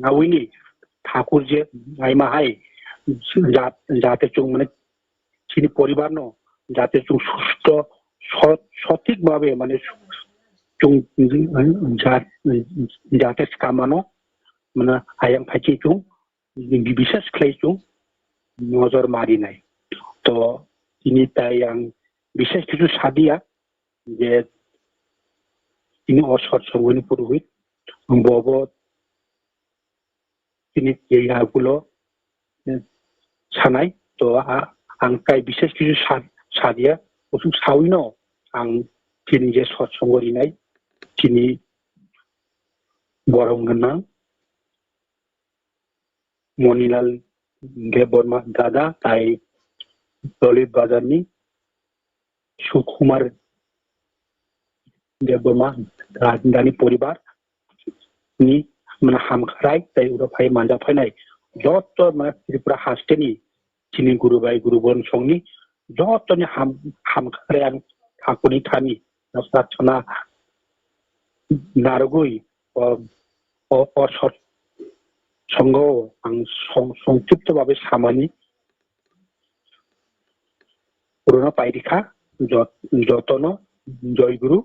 নাউইনি ঠাকুর যে আইমাহাই যাতে চুং মানে তিনি পরিবার যাতে চুং সুস্থ সঠিকভাবে মানে চুং যাতে কামানো মানে আয়াম খাইছি চুং বিশেষ খাই চুং নজর মারি নাই তো তিনি তাই আং বিশেষ কিছু সাদিয়া যে তিনি অসৎসঙ্গনী পুরোহিত বব তিনি এই গুলো সানাই তো আংকাই বিশেষ কিছু সাদিয়া ওষুধ সাউই আং তিনি যে সৎসঙ্গী নাই তিনি বরং না মনিলাল দেববর্মা দাদা তাই ললিত বাজারনি সুকুমার দেববর্মা রাজধানী পরিবার ni mana hamkrai tai uropai manja phainai joto mana Tripura hasteni chini gurubai gurubon songni joto ni hamkrai ঠাকুরনি thani nasachana nargoi o সঙ্গ সংক্ষিপ্তভাবে সামানি পুরনো পাইরিখা যতন জয়গুরু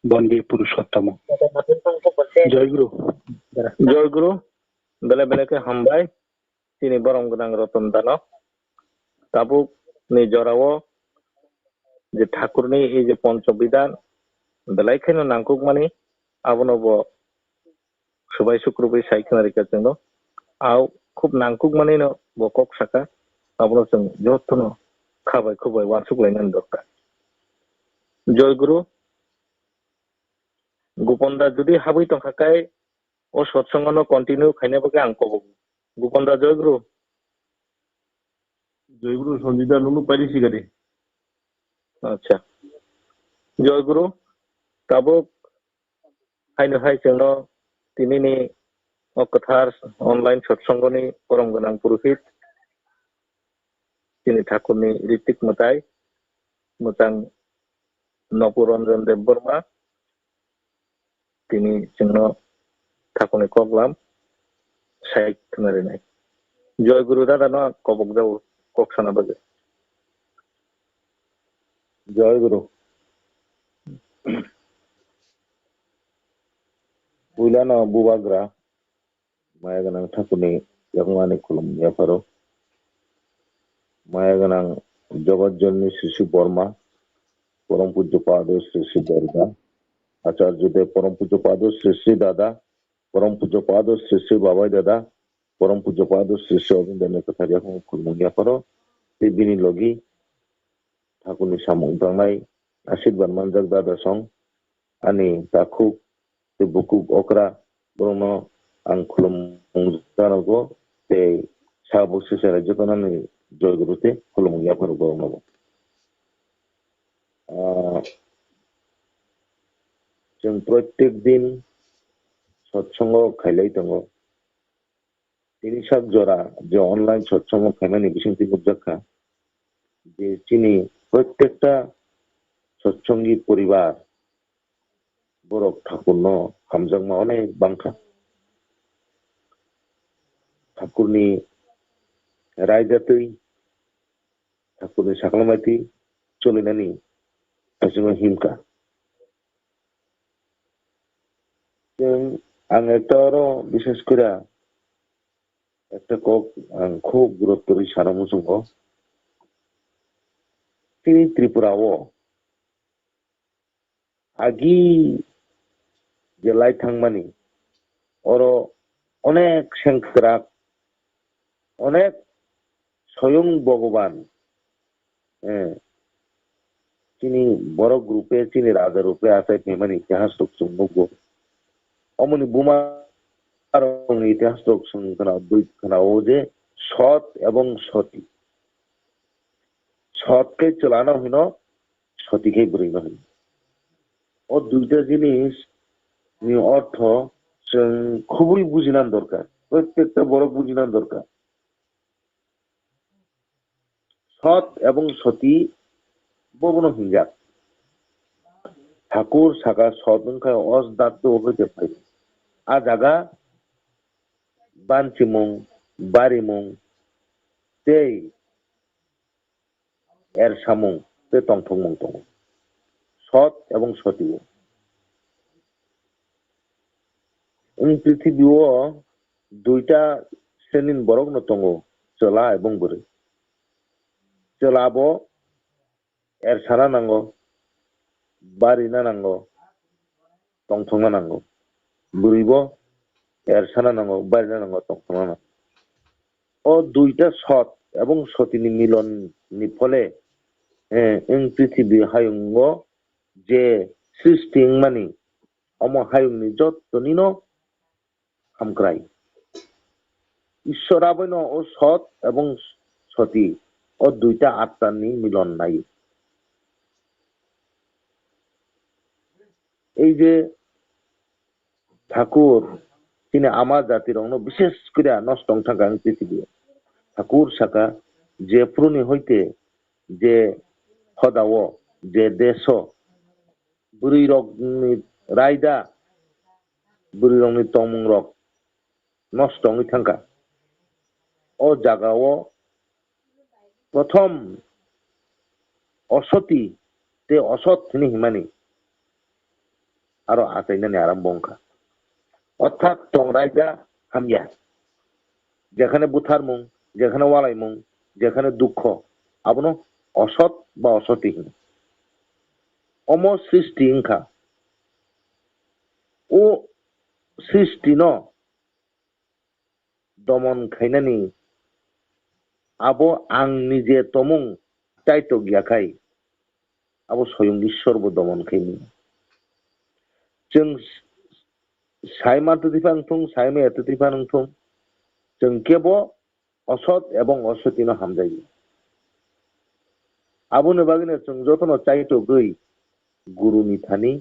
বন্দে পুরুষোত্তম জয়গুরু জয়গুরু বেলে বেলেকে হামবাই তিনি বরং গোনাং রতন দান তাবুক ni জরাও যে ঠাকুরনি এই যে পঞ্চবিধান বেলাইখানো নাংকুক মানে আবনব সবাই শুক্রবাই সাইখানারিকা जोंनो আও খুব নাংকুক মানে ন বকক সাকা আবনো जों যতন খাবাই খুবাই ওয়ানসুকলাইনান দরকার জয়গুরু গোপনদা যদি হাবই তংখাকাই ও সৎসঙ্গনো কন্টিনিউ খাইনাবকে আং কব গোপনদা জয়গুরু সঞ্জিতা নুনু পাইছি গাড়ি আচ্ছা জয়গুরু তাবুক হাইনো হাই जोंनो তিনিনি অকথার অনলাইন সৎসঙ্গনি পরম গোনাং পুরোহিত তিনি ঠাকুরনি ঋত্বিক মতাই মোতাং নপু রঞ্জন দেববর্মা তিনি जोंनो ঠাকুরনি কগলাম সাইখানারি নাই জয়গুরু দাদা ন কবক দাও ককসানা বাজে জয়গুরু উইলানো বুবাগ্রা মায়া গোনাং ঠাকুরনি জগমানি খুলুম ইয়াফারো মায়া গোনাং জগৎজননী শ্রী বর্মা পরম পূজ্যপাদ শ্রী শ্রী বর্মা আচার্যদেব পরম পূজ্যপাদ শ্রী শ্রী দাদা পরম পূজ্যপাদ শ্রী শ্রী বাবাই দাদা পরম পূজ্যপাদ শ্রী শ্রী অবিন্দের কথা যখন খুলুম ইয়াফারো সেই বিনি লগি ঠাকুরনি সামুং তাंनाय আশীর্বাদ মানজাক দাদা song ani takuk te bukuk okra brono ang khulum tanago te sabuk sesera jotonani জয়গুরুতে খুলুম ইয়াফারো গরনাবো जों প্রত্যেক দিন সৎসঙ্গ খাইলাই দङ তিনি সাত জরা যে অনলাইন সৎসঙ্গ খাইমানি বিসংতি বুঝাখা যে চিনি প্রত্যেকটা সৎসঙ্গী পরিবার বরক ঠাকুরন হামজাংমা অনেক বাংখা ঠাকুরনি রায়জাতৈ ঠাকুরনি সাকলামাইতি চলিনানি जोङो हिमका जों आं একটা আরো বিশেষ করে একটা কক খুব গুরুত্বরি সারামুসঙ্গ তিনি ত্রিপুরাও আগি জেলায় থাংমানি ওর অনেক সেংকরা অনেক স্বয়ং ভগবান চিনি বড় গ্রুপে চিনি রাজা রূপে আসাই ফেমানি ইতিহাস মুগ্ধ অমনি বুমা ইতিহাস ও যে সৎ এবং সতী সৎকে চালানো হইন সতীকে বইনো হইন ও দুইটা জিনিস অর্থ খুবই বুঝিনান দরকার প্রত্যেকটা বড় বুঝিনান দরকার সৎ এবং সতী ববনো হিংজাক ঠাকুর সাকা সদংখায় অসদাত্ত হইতে পারে আ জাগা বানচিমুং বারিমুং তেই এর সামুং তে টংথংমুং দङ সৎ এবং সতী পৃথিবীও দুইটা শ্রেণীর বরগ্ন দङ চলা এবং বুড়ি চলাবো এর সারা নাঙ্গো বারিনা নাঙ্গো টংথংনা নাঙ্গো বুড়িব এর সারা নাঙ্গো বারিনা নাঙ্গো টংথংনা নাঙ্গো ও দুইটা সৎ এবং সতীনি মিলন নি ফলে পৃথিবী হায়ুঙ্গ যে সৃষ্টি মানি অম হায়ুংনি যতনিনো হামক্রাই ঈশ্বর আবৈন ও সৎ এবং সতী ও দুইটা আত্মার নি মিলন নাই এই যে ঠাকুর তিনি আমার জাতির অন্য বিশেষ করে নষ্ট থাকা পৃথিবী ঠাকুর শাখা যে পুরনি হইতে যে হদাও যে দেশ বুড়ি রগ্নি রায়দা বুড়ি রগ্নি তমং রক নষ্ট থাকা ও জাগাও প্রথম অসতি তে অসৎ হিমানি আরো আতাইনানি আরম্ভ অর্থাৎ টংরাইজা হামিয়া যেখানে বুথার মুং যেখানে ওয়ালাই মুং যেখানে দুঃখ আপনো অসৎ বা অসতিহীন অম সৃষ্টি ইংখা ও সৃষ্টি ন দমন খাইনানি আবো আং নিজে তমুং তাইতো গিয়াখাই আবো স্বয়ং ঈশ্বরবো দমন খাইনি जों साइमा तुतिफांथुं साइमे तुतिफांथुं जों केबो असत एवं असतिनो हामजायो आबुनो बागिनो जों जतनो चाइतो गई गुरुनि थानि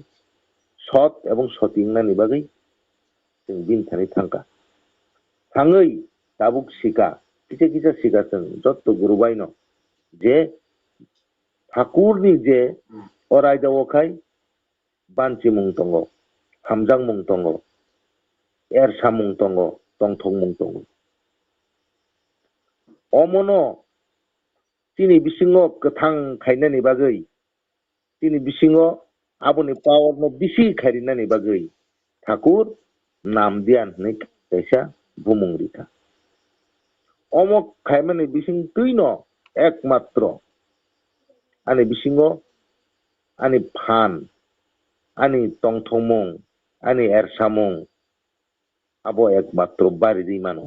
सत एवं सतिंनानि बागै जों बिन थानि थांका थाङै दाबुक सिका किसे किसे सिका जों जत गुरुबायनो जे ठाकुरनि जे अरायदावखाय बानचि मुं दङ हामजां मुं दङ एरसा मुं दङ दंथं मुं दङ अमनो तिनि बिसिङो गोथां खायनानि बागै तिनि बिसिङो आबुनि पावरनो बिसि खायरिनानि बागै ठाकुर नाम दियान नै कैसा बुमुंरिथा अमक खायमानि बिसिं तैनो एकमात्र आनि बिसिङो आनि फान आनि तंथमुं आनि एरसामुं आबो एकमात्र बारि मानो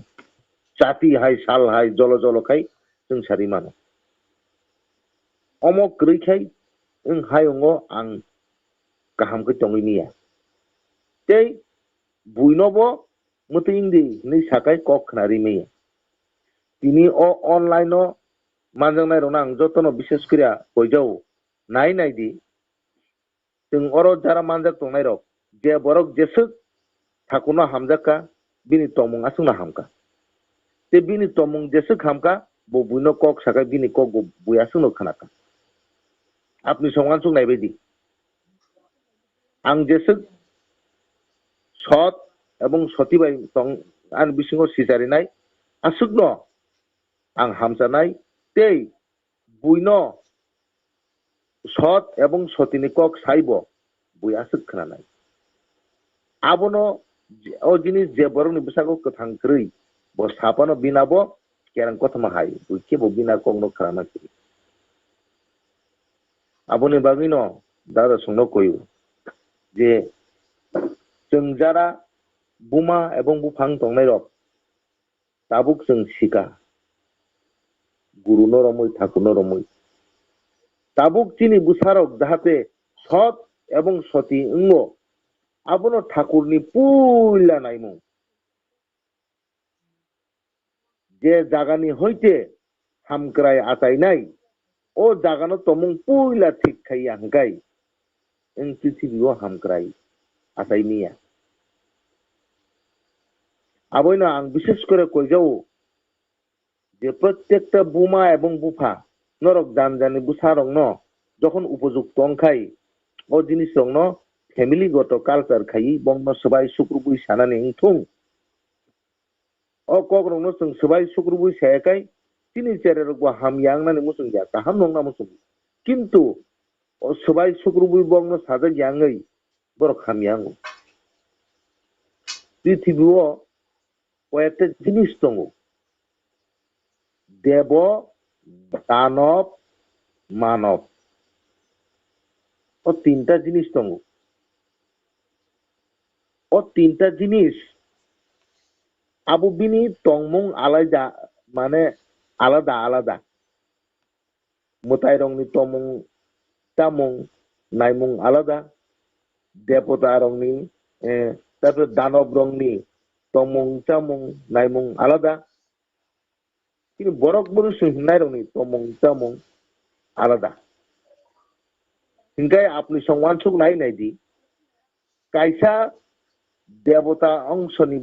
जाति हाय साल हाय जल जल खाय जों सारि मानो अमक रैखाय जों हायङो आं गाहामखौ दङैनिया तै बुइनबो मते इंदि नै साखाय कक नारि मैया तिनि अ अनलाइन मानजों नायरना आं जतनो बिशेष करिया बयजाव नाय नायदि जों अर जारा मानजाक दंनाय रक जे बरक जेसक ठाकुरनो हामजाका बिनि तमुं आसुना हामका ते बिनि तमुं जेसक हामका बो बुइनो कक साखाय बिनि कक बुयासुनो खानाका आपनि संगान सुंनाय बायदि आं जेसक सत एवं सतिबाय दं आं बिसिङाव सिजारिनाय आसुकनो आं हामजानाय ते बुइनो सत एवं सतिनि कक साइब बुयासुक खानाय आबनो ओ जिनिस जे बरनि बिसाखौ गोथां ख्रै बो सापानो बिनाबो केरां कथमा हाय बुइके बो बिना कगनो खाना कि आबनि बागिनो दादा संनो कयु जे जों जारा बुमा एवं बुफां दंनाय रक ताबुक जों सिका गुरुनो रमै ठाकुरनो रमै ताबुक तिनि बुसारक जाहाते सत एवं सति इंगो आबनो ठाकुरनि पुइला नायमु जे जागानि हइते हामक्राय आतायनाय ओ जागानो तमुं पुइला ठीक खाय आंगाय इन पृथिबीओ हामक्राय आतायनिया आबैनो आं विशेष करे कयजाव जे प्रत्येकटा बुमा एवं बुफा नरक जानजानि बुसारक न যখন উপযুক্ত অংখাই ও জিনিস রং ফ্যামিলিগত কালচার খাই বংন সবাই শুক্রবুই সানানি ইংথুং ও কক রং जों সবাই শুক্রবুই সায়াকাই তিনি চেরে রগবা হামিয়াং নানি মুসুং গিয়া তাহাম নং না মুসুং কিন্তু ও সবাই শুক্রবুই বংন সাজা গিয়াঙै বড় হামিয়াং পৃথিবীও কয়েকটা জিনিস দङ দেব দানব মানব ও তিনটা জিনিস দङ ও তিনটা জিনিস আবু বিনি তংমুং আলাদা মানে আলাদা আলাদা মোতাই রংনি তমুং তামুং নাইমুং আলাদা দেবতা রংনি তারপরে দানব রংনি তমুং তামুং নাইমুং আলাদা কিন্তু বরক বরু সুহিনাই রংনি তমুং তামুং আলাদা হিংকাই আপনি সংবাদ সুখ নাই নাই দি kaisa devata angshoni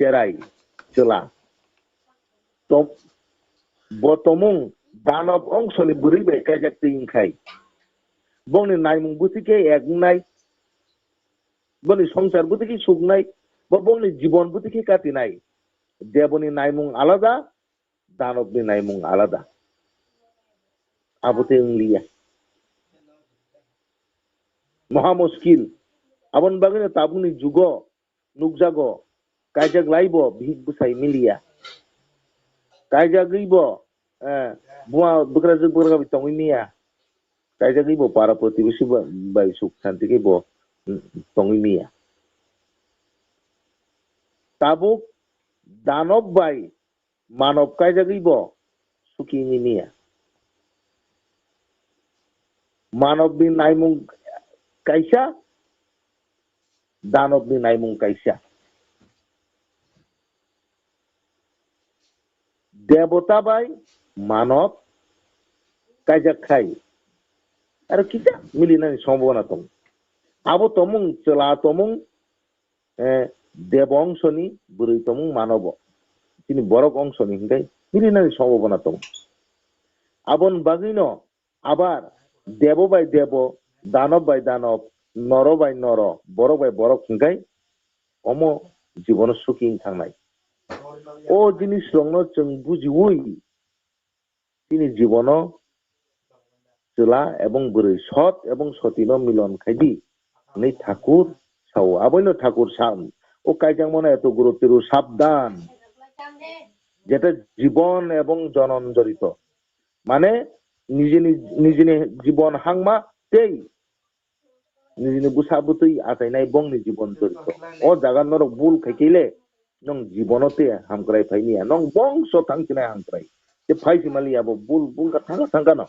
cherai chela tom botomung danab angshoni buri bai kaisa tingkai bongni naimung butike eknai bongni সংসার butike sugnai bongni জীবন butike katinai devoni naimung alada danobni naimung alada abote ungliya maha muskil abon bagine tabuni jugo nukjago kaijak laibo bhik busai milia kaijak gibo buah bekerja bekerja tongoi mia kaijak gibo para protibisi bai suk santi gibo tongoi mia tabuk danob bai manob kaijak gibo suki mia manob ni naimung kaisa দানব ni naimung kaisa দেবতা by মানব কাইজা খাই আর কিটা মিলিনানি সম্ভাবনা তম আবো তমুং চলা তমুং দেব অংশনি বুড়ি তমুং মানব তিনি বড় অংশনি হিংকাই মিলিনানি সম্ভাবনা তম আবন বাগিন আবার দেব বাই দেব দানব বাই দানব নর বাই নর বড় বাই বড় হিংকাই অম জীবন সুখী থাকনাই ও জিনিস রংন जों বুঝিউই তিনি জীবন চলা এবং বড়ই সৎ এবং সতীন মিলন খাইদি নেই ঠাকুর সাও আবৈন ঠাকুর সাম ও কাইজাং মনে এত গুরুত্বের সাবধান যেটা জীবন এবং জনন জড়িত মানে নিজে নিজে জীবন হাংমা তেই নিজে বুসাবুতই আতাইনাই বংনি জীবন জড়িত ও জাগান নরক বুল খাইকিলে নং জীবনতে হামক্রাই ফাইনিয়া নং বংশ থাংকিনাই হামক্রাই যে ফাইসি মালিয়া বুল বুল কা থাঙ্গা থাঙ্গা ন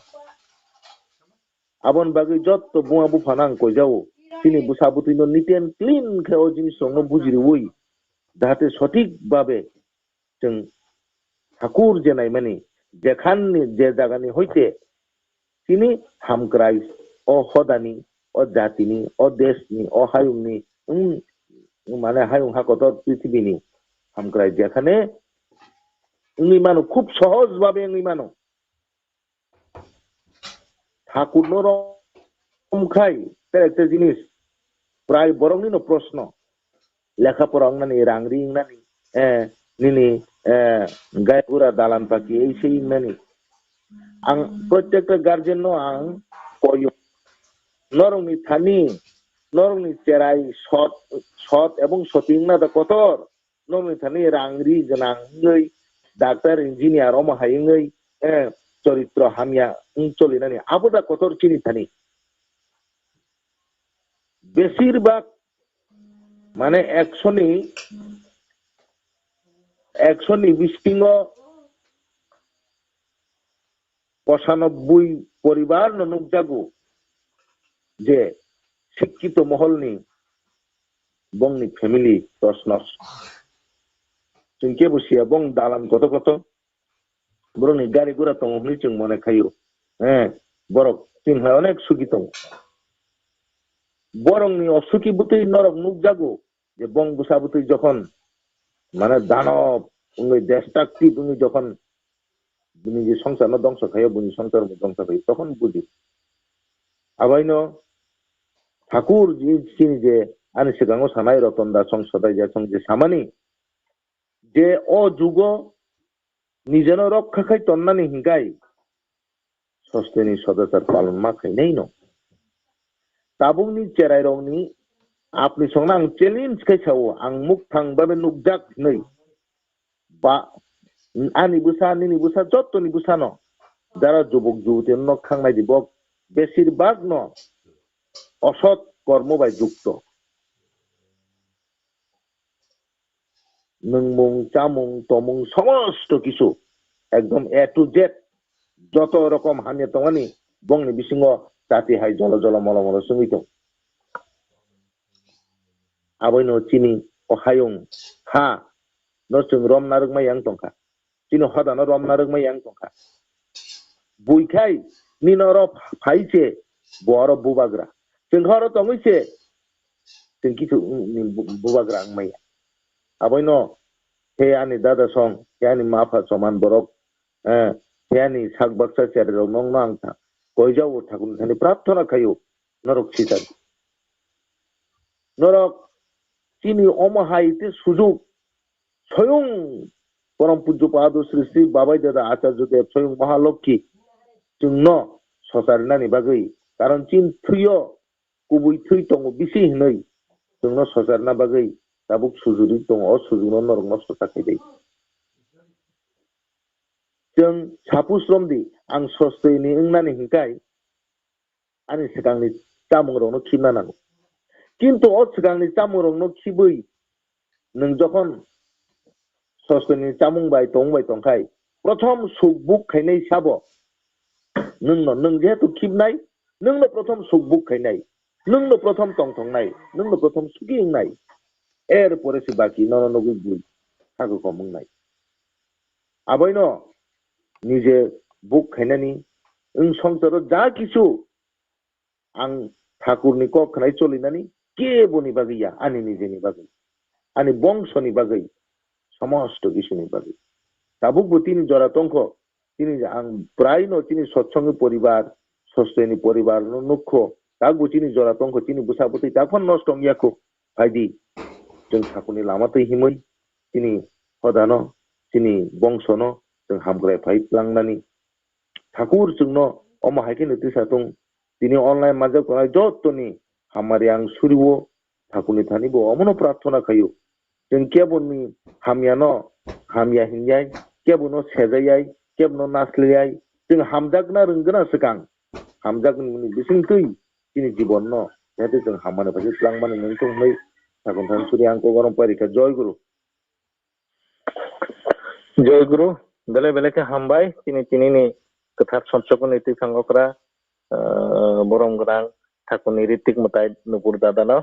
abon bagi jotto bunga bu fanang ko jawo তিনি বুসাবুতি নিটেন ক্লিন খেও জিনিস সঙ্গ বুঝির ওই যাতে সঠিক ভাবে जों ঠাকুর যে নাই মানে যেখানে যে জায়গানি হইতে তিনি হামক্রাই ও হদানি ও জাতিনি ও দেশনি ও হায়ুংনি মানে হায়ুং হাকত পৃথিবীনি হামক্রাই যেখানে উনি মানো খুব সহজ ভাবে উনি মানো ঠাকুর রমখাই তার একটা জিনিস প্রায় বরংনি প্রশ্ন লেখাপড়া অংনানি রাংরি ইংনানি নিনি গায়পুরা দালান পাখি এই সেই ইংনানি আং প্রত্যেকটা গার্জেন আং কয় নরংনি থানি নরংনি চেরাই সৎ সৎ এবং সতীংনা দা কতর নরংনি থানি রাংরি গনাংই ডাক্তার ইঞ্জিনিয়ার অমহাইংই চরিত্র হামিয়া চলিনানি আবদা কতর চিনি থানি বেশিরভাগ মানে 195 পরিবার ননুক জাগো যে শিক্ষিত মহলনি বংনি ফ্যামিলি তসনস চিনকে বসিয়া বং দালান কত কত বরংনি গাড়ি ঘোড়া তমনি চিং মনে খাইও বরক চিন্তা অনেক সুখী তম বরংনি অসুখী বুতই নরক নুক জাগো যে বং বুসাবুতই যখন মানে দানব উনি দেশটাক্তি উনি যখন উনি যে সংসার ধ্বংস খাইও উনি সংসার ধ্বংস খাই তখন বুঝি আবাইন ঠাকুর যিনি যে আনি সিগাঙ্গ সানাই রতন দাস সংসদায় যে যে সামানি যে ও যুগ নিজেন রক্ষা খাই তন্নানি হিংগাই সস্তেনি সদাচার পালন মা খাই নেই ন তাবুংনি চেরাই রংনি আপনি সঙ্গে আং চ্যালেঞ্জ খাইছাও আং মুখ থাংবাবে নুকজাক নেই বা আনি বুসা নিনি বুসা যতনি বুসা ন যারা যুবক যুবতী ন খাংনাই দিব বেশিরভাগ ন অসৎ কর্ম বাই যুক্ত নংমুং চামুং তমুং সমস্ত কিছু একদম এ টু জেড যত রকম হানিয়ে তমানি বংনি বিসিংহ জাতি হাই জল জল মল মল সঙ্গীত আবৈন চিনি অহায়ং হা নচুং রম নারুগমাই yang tongka চিনি হদানো রম নারুগমাই yang tongka বুইখাই নিনর ফাইছে বড় বুবাগ্রা जों ঘর তংইছে जों किछु बुबाग्रा मैया आबायनो हे आंनि दादा सं हे आंनि माफा समान बरक हे आंनि साग बाक्सा सेराव नंनो आं गयजाव ठाकुर थानि प्रार्थना खायो नरक सिदार नरक তিনি অমহাইতে সুযোগ স্বয়ং পরম পূজ্যপাদ শ্রী শ্রী বাবাই দাদা আচার্যদেব স্বয়ং মহালক্ষ্মী जोंनो ससारनानि बागै कारण चिन थैयो गुबै थै दङ बिसि हनै जोंनो ससारना बागै दाबुक सुजुरि दङ सुजुनो नरक नस्त थाखाय जों सापुस्रमदि आं सस्तेनि ओंनानि हिंखाय आंनि सिगांनि जामुंरावनो खिना नांगौ किन्तु सिगांनि जामुंरावनो खिबै नों जखन सस्तेनि जामुंबाय दंखाय प्रथम सुख बुक खायनाय साबो नों जेहेतु खिबनाय नोंनो प्रथम सुख बुक खायनाय नोंनो प्रथम टंनाय नोंनो प्रथम सुखि होंनाय एरपरे से बाकी नगुई बुई थाखोखौ मुंनाय आबायनो निजे बुक खायनानि ओं संसाराव जा किछु आं ठाकुरनि क खानाय चलिनानि केबोनि बागैया आंनि निजेनि बागै आंनि बंशनि बागै समस्त किछुनि बागै दाबुकबो तिनि जरा टंक তিনি আং প্রায় ন তিনি সৎসঙ্গ পরিবার সস্তেনি পরিবার নক্ষ তাকবো তিনি জরাতঙ্ক তিনি বুসাবতী তখন নষ্ট ইয়াকো ভাইদি जों ঠাকুরনি লামাতে হিমৈ তিনি হদানো তিনি বংশনো जों हामग्राय फाइलांनानि ठाकुर जोंनो अमहायके नोतिसाथं তিনি অনলাইন মাঝে করাই যতনি হামারে আং সুরিও ঠাকুরনি থানিবো অমনো প্রার্থনা খাইও जों केबोनि हामियानो हामिया हिंयाय केबोनो सेजायाय केबनो नासलियाय जों हामजागना रोंगोना सिगां हामजागोन बिसिंथै दिनै जीवन न जाहाथे जों हामानो फारसे लांमानो नोंथंमै ठाकुर थान सुरि आंखौ गरम पारिखा जय गुरु बेले बेलेके हामबाय तिनि गोथार सनसकन नीति सांगकरा बरम गोनां ठाकुरनि रीतिक मताय नुपुर दादानो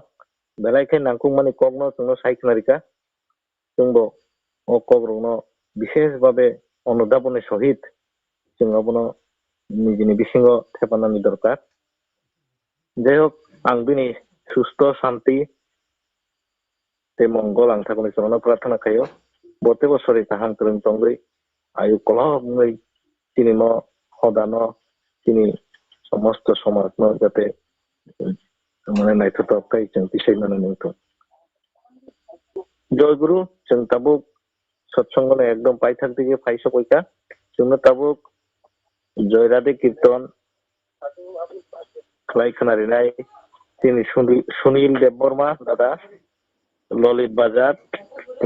बेलायखे नांखौ माने कगनो जोंनो सायखनारिका जोंबो अ कगरनो विशेष भावे अनुदाबनि सहित जोंबो निजिनि बिसिङाव थेफानानि दरकार जाय हक आं दिनै सुस्थ शान्ति ते मंगल आं ठाकुरनि चरणाव प्रार्थना खायो बते बसरे ताहां करं तंग्रै आयु कलहमै तिनि न हदानो तिनि समस्त समाजनो जाते माने नायथावथाय जों बिसायनानै नोंथों जय गुरु जों ताबुक सत्संगने एकदम पाइथाक दिगे फाइस कइका जोंनो ताबुक जय राधे कीर्तन खालाय खोनारिनाय तिनि सुनील देबबर्मा दादा ललितबाजार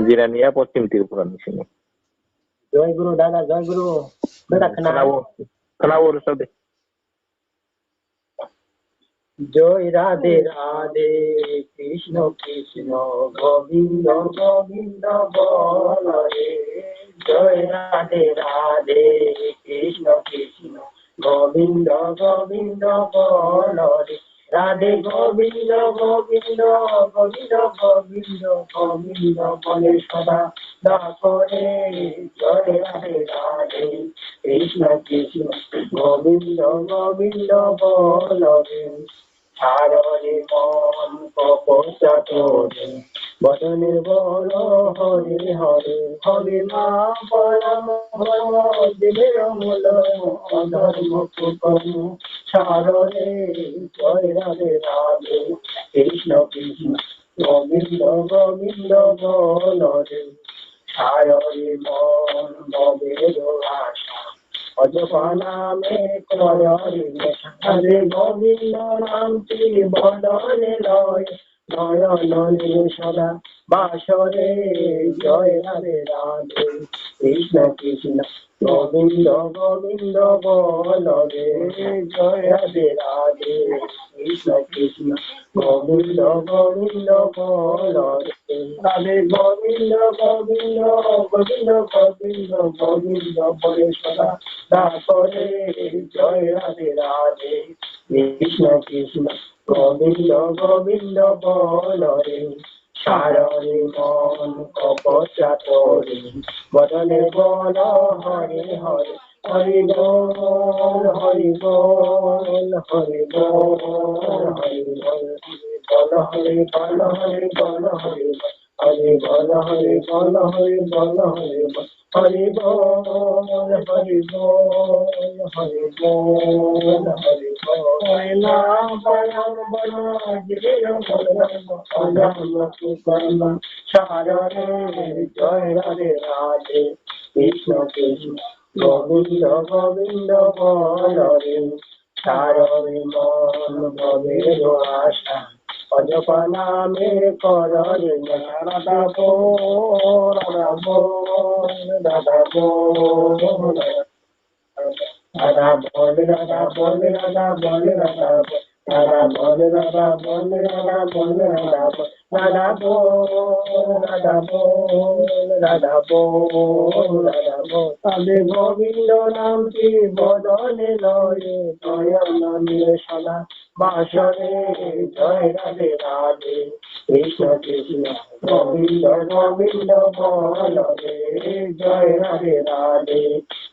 जिरानिया पश्चिम त्रिपुरानि सिङाव जय गुरु दादा जय गुरु खोनावो दे जय राधे राधे कृष्ण कृष्ण गोविंद गोविंद बोल रे जय राधे राधे कृष्ण कृष्ण गोविंद गोविंद बोल रे राधे गोविंद गोविंद गोविंद गोविंद गोविंद बोले सदा दासरे जय राधे राधे कृष्ण कृष्ण गोविंद गोविंद बोल रे সাররে মন কপচাতরে বদনে বল হরে হরে হরে মা পরম ধর্ম দেবের মূল অধর্ম কুকর্ম সাররে জয় রাধে রাধে কৃষ্ণ কৃষ্ণ গোবিন্দ গোবিন্দ বল রে সাররে মন ভবের আশা অজপানামে কররে হরে গোবিন্দ নামটি বদনে লয় নয়নে সদা বাসরে জয় রাধে রাধে কৃষ্ণ কৃষ্ণ গোবিন্দ গোবিন্দ বল রে জয় রাধে রাধে কৃষ্ণ কৃষ্ণ গোবিন্দ গোবিন্দ বল রে রাধে গোবিন্দ গোবিন্দ গোবিন্দ গোবিন্দ গোবিন্দ বলে সদা দাসরে জয় রাধে রাধে কৃষ্ণ কৃষ্ণ গোবিন্দ গোবিন্দ বল রে সাররে মন কপচ তোরে বদলে বল হরে হরে হরি বল হরি বল হরি বল হরি বল বল হরি বল হরি বল হরি হরি বল হরি বল হরি বল হরি হরি বল হরি বল হরি বল হরি বল হরি নাম বল বল জীবন বল সাররে জয় রাধে রাধে কৃষ্ণ কৃষ্ণ গোবিন্দ গোবিন্দ বল রে সাররে মন ভবের আশা অজপা নামে কর রে রাধা বল রাধা বল রাধা বল রাধা বল রাধা বল রাধা বল রাধা বল রাধা বল রাধা বল রাধা বল রাধা বল রাধা বল রাধা বল রাধা বল তবে গোবিন্দ নামটি বদলে লয়ে নয়ন নিরসনা বাসরে জয় রাধে রাধে কৃষ্ণ কৃষ্ণ গোবিন্দ গোবিন্দ বল রে জয় রাধে রাধে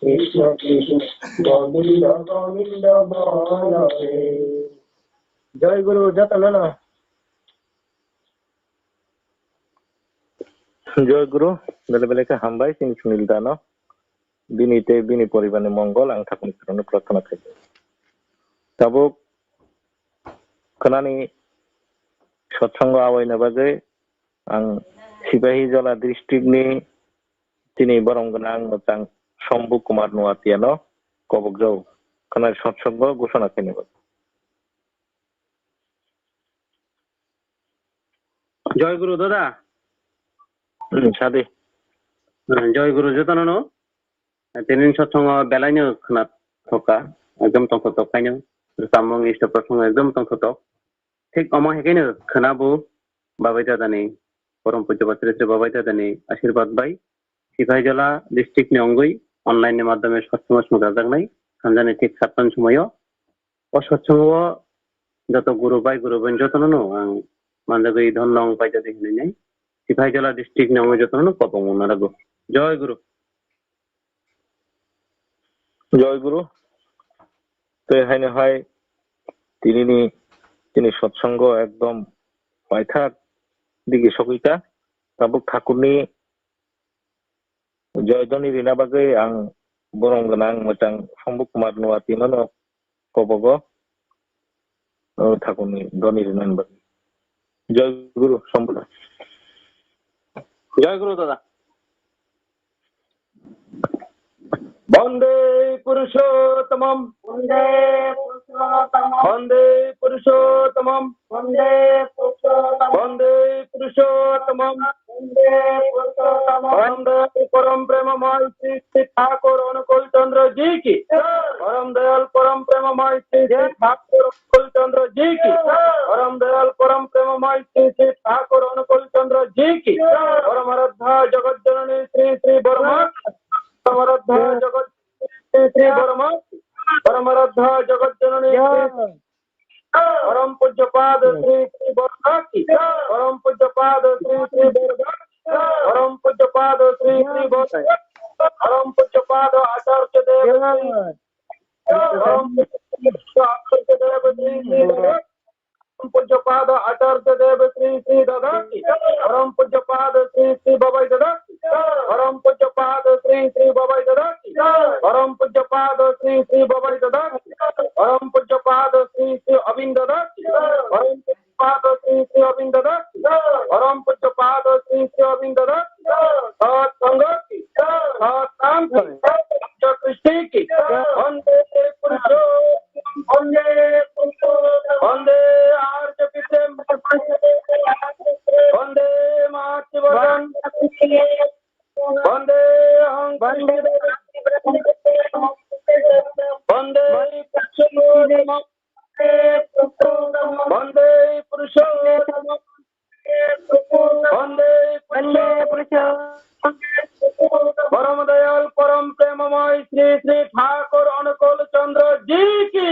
কৃষ্ণ কৃষ্ণ গোবিন্দ গোবিন্দ বল রে জয় গুরু যতন না জয় গুরু বেলে হামবাই তিনি সুনীল দান বিনীতে বিনি পরিবারে মঙ্গল আं ঠাকুরनि চরণে প্রার্থনা থাকি তাবুক खोनानि सत्संग आवैनो बागै आं सिपाहीजला डिस्ट्रिक्टनि दिनै बरमगोनां मोजां शम्भु कुमार नुवातियानो कबकजौ खोनानि सत्संग घोषणा खालामो জয় গুরু দাদা सादे জয় গুরু যতননো তেনিন সৎসঙ্গ বেলাইনো खोना थका एकदम तंख तखायनो सामं इष्ट प्रसंग एकदम तंख तक ठीक अमा हेखायनो खोनाबो बाबाय दादानि परम पूज्य श्री श्री बाबाय दादानि आशीर्बाद बाय सिपाहीजला डिस्ट्रिक्टनि अंगै अनलाइननि माध्यमे सत्संग सुंगाजानाय सानजानि ठीक 7 समायाव असत्संग যত গুরু বাই যতনनो आं मानजागै धन्यं बायजादि होननानै सिपाहीजला डिस्ट्रिक्टनि अंगै যতনनो कपमना रागो जय गुरु जय गुरु तो हाय তিনি सत्संग एकदम पाइथा दिगे सगैता ताबुक ठाकुरनि जयदनि रिना बागै आं बरमगोनां मोजां शम्भु कुमार नुवातिनो कबग ठाकुरनि दनि रिनानि बागै जय गुरु शम्भु जय गुरु दादा वंदे पुरुषोत्तमं वंदे पुरुषोत्तमं वंदे पुरुषोत्तमं वंदे पुरुषोत्तमं वंदे पुरुषोत्तमं वंदे पुरुषोत्तमं वंदे परम प्रेममय श्री श्री ठाकुर अनुकूल चंद्र जी की परम दयाल परम प्रेममय श्री श्री ठाकुर अनुकूल चंद्र जी की परम दयाल परम प्रेममय श्री श्री ठाकुर अनुकूल चंद्र जी की परम आराध्य जगत जननी श्री श्री बर्मा परमाराध्य जगत श्री बर्मा परमाराध्य जगत जननी परम पूज्यपाद श्री श्री बर्मा की परम पूज्यपाद श्री श्री बर्मा परम पूज्यपाद श्री श्री बर्मा परम पूज्यपाद आचार्य देव परम आचार्य देव श्री श्री पूज्यपाद आचार्य देव श्री श्री दादा की परम पूज्यपाद श्री श्री बाबाई दादा की परम पूज्यपाद श्री श्री बाबाई दादा की परम पूज्यपाद श्री श्री बाबाई दादा की परम पूज्यपाद श्री श्री अविंद दादा की परम पूज्यपाद श्री श्री अविंद दादा की परम पूज्यपाद श्री श्री अविंद दादा की सत्संग की सत्संग की कृष्ण की वंदे पुरुषोत्तम वंदे पुरुषोत्तम वंदे आर्य पिते वंदे मातृवदन वंदे अहं वंदे पुरुषोत्तम वंदे पुरुषोत्तम वंदे पुरुषोत्तम परम दयाल परम प्रेममय श्री श्री ठाकुर अनुकूल चंद्र जी की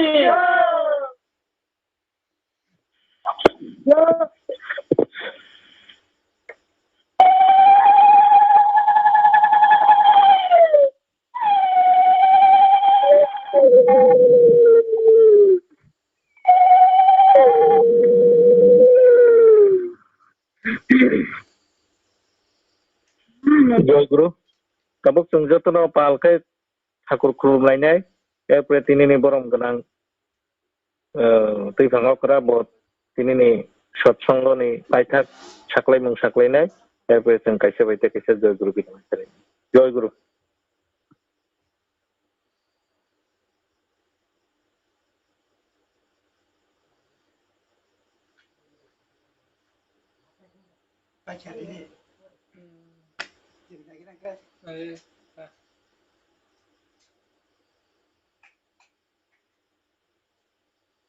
জয়গুরু কাবক जों যতन पालखै ठाकुर खुलुमलायनाय एरपरे दिनैनि बरम गोनां दैभाङावफोरा बहुत दिनैनि सत्संगनि बायथाक साख्लायमुं साख्लायनाय एरपरे जों खायसे बायदि खायसे जयगुरु बिथांमोन जयगुरु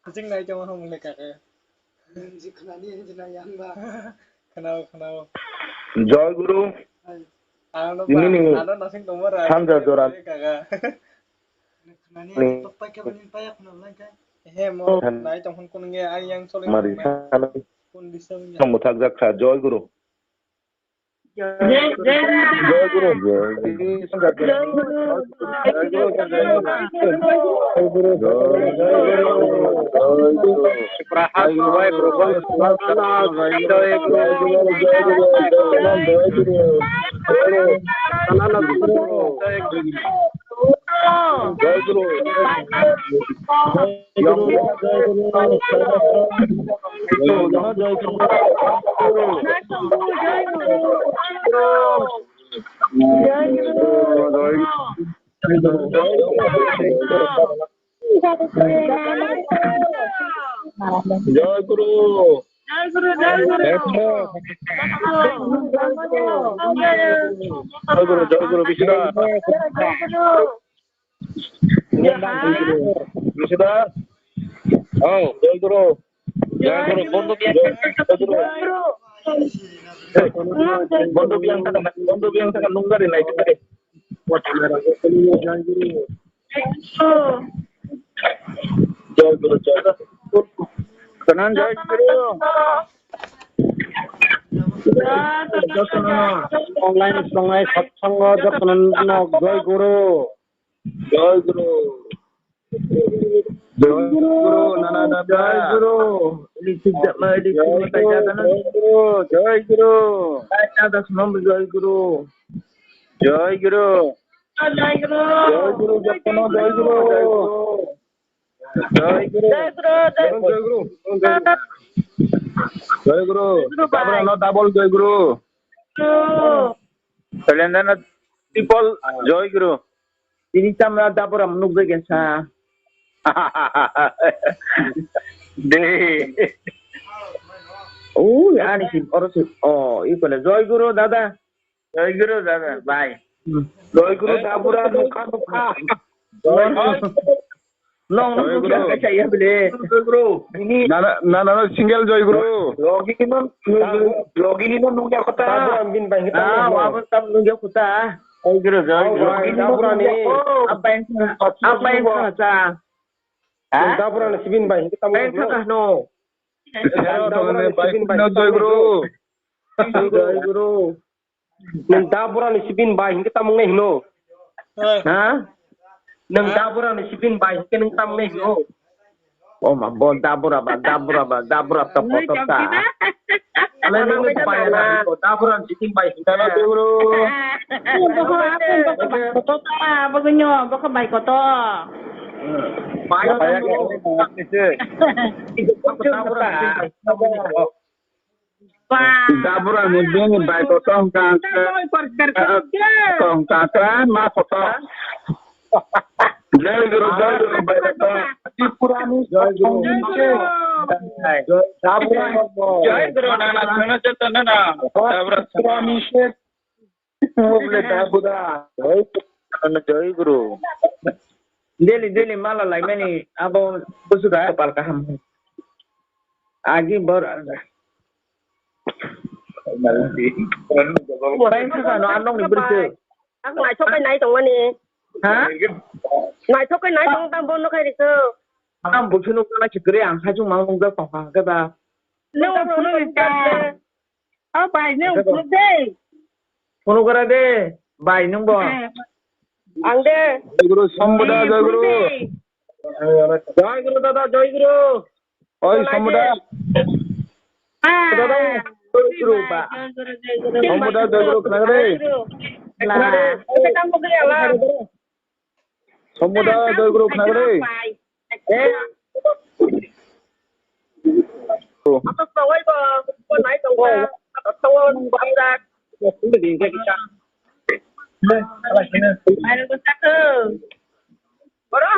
Kucing naik cuma ngomong dekat ya. Kenal yang bah. Kenal. জয়গুরু Ano Ini nih, Ano nasing tumor ya. Sandra Joran. Kagak. Mau naik cuma kuningnya ayang soling. Mari sana Kondisinya. Mutak Zaksa জয়গুরু জয়গুরু জয়গুরু বিশুদা বিশুদা ও জয়গুরু বন্ধু বিয়াং থাকা নুঙ্গারি নাই জয়গুরু জয়গুরু online সঙ্গে সৎসঙ্গ যত্ন জয়গুরু জয়গুরু নানা দাদা জয়গুরু জয়গুরু জয়গুরু জয়গুরু যত্ন জয়গুরু জয়গুরু double জয়গুরু Kalendana people জয়গুরু ini আমরা তারপর আমনুক গেছা দে ও আনি সি অরসি ও ইকলে জয়গুরু দাদা বাই জয়গুরু দাবুরা মুখা Long saya beli. Ini nana single jayaguru. Logi ini nunggu kota. Apa tam nunggu kota? Jayaguru. Apa yang saja? Debbarma sibin bay. Apa no? Jayaguru. Debbarma sibin bay. Kita mengenai no. Hah? Nang Debbarma sibin bay ke nang tamne ho oh ma bon Debbarma ta foto ta ale nang bay na Debbarma sibin bay ta guru foto ta bagunyo baka bay ko to bay ke Debbarma mudeng bay ko tong ka ma foto Jayaguru Tripura Jayaguru nana suno chetana na Jayaguru Deli mala lai meni abo busuda pal kaham agi bor Orang sa no anong ni berse Aku ngai chok cái này trong anh nè. ha Ngai chok cái này trong tam bon nó khai được cơ. am buchunu kana chikre ang haju mang ga pa ga ba Nếu mà nó được ka. Ở bài nếu được đi. phone kara de bai nung bo Ăn đi. Jayaguru sambuda Jayaguru dada Jayaguru oi sambuda dada Jayaguru ba sambuda Jayaguru kana re là cái trong một cái là 전부 다 얼굴로 가그래. Apa tawai ko nai tawai tawai bangda cũng được điền cái cha ai được có sắc cơ. đó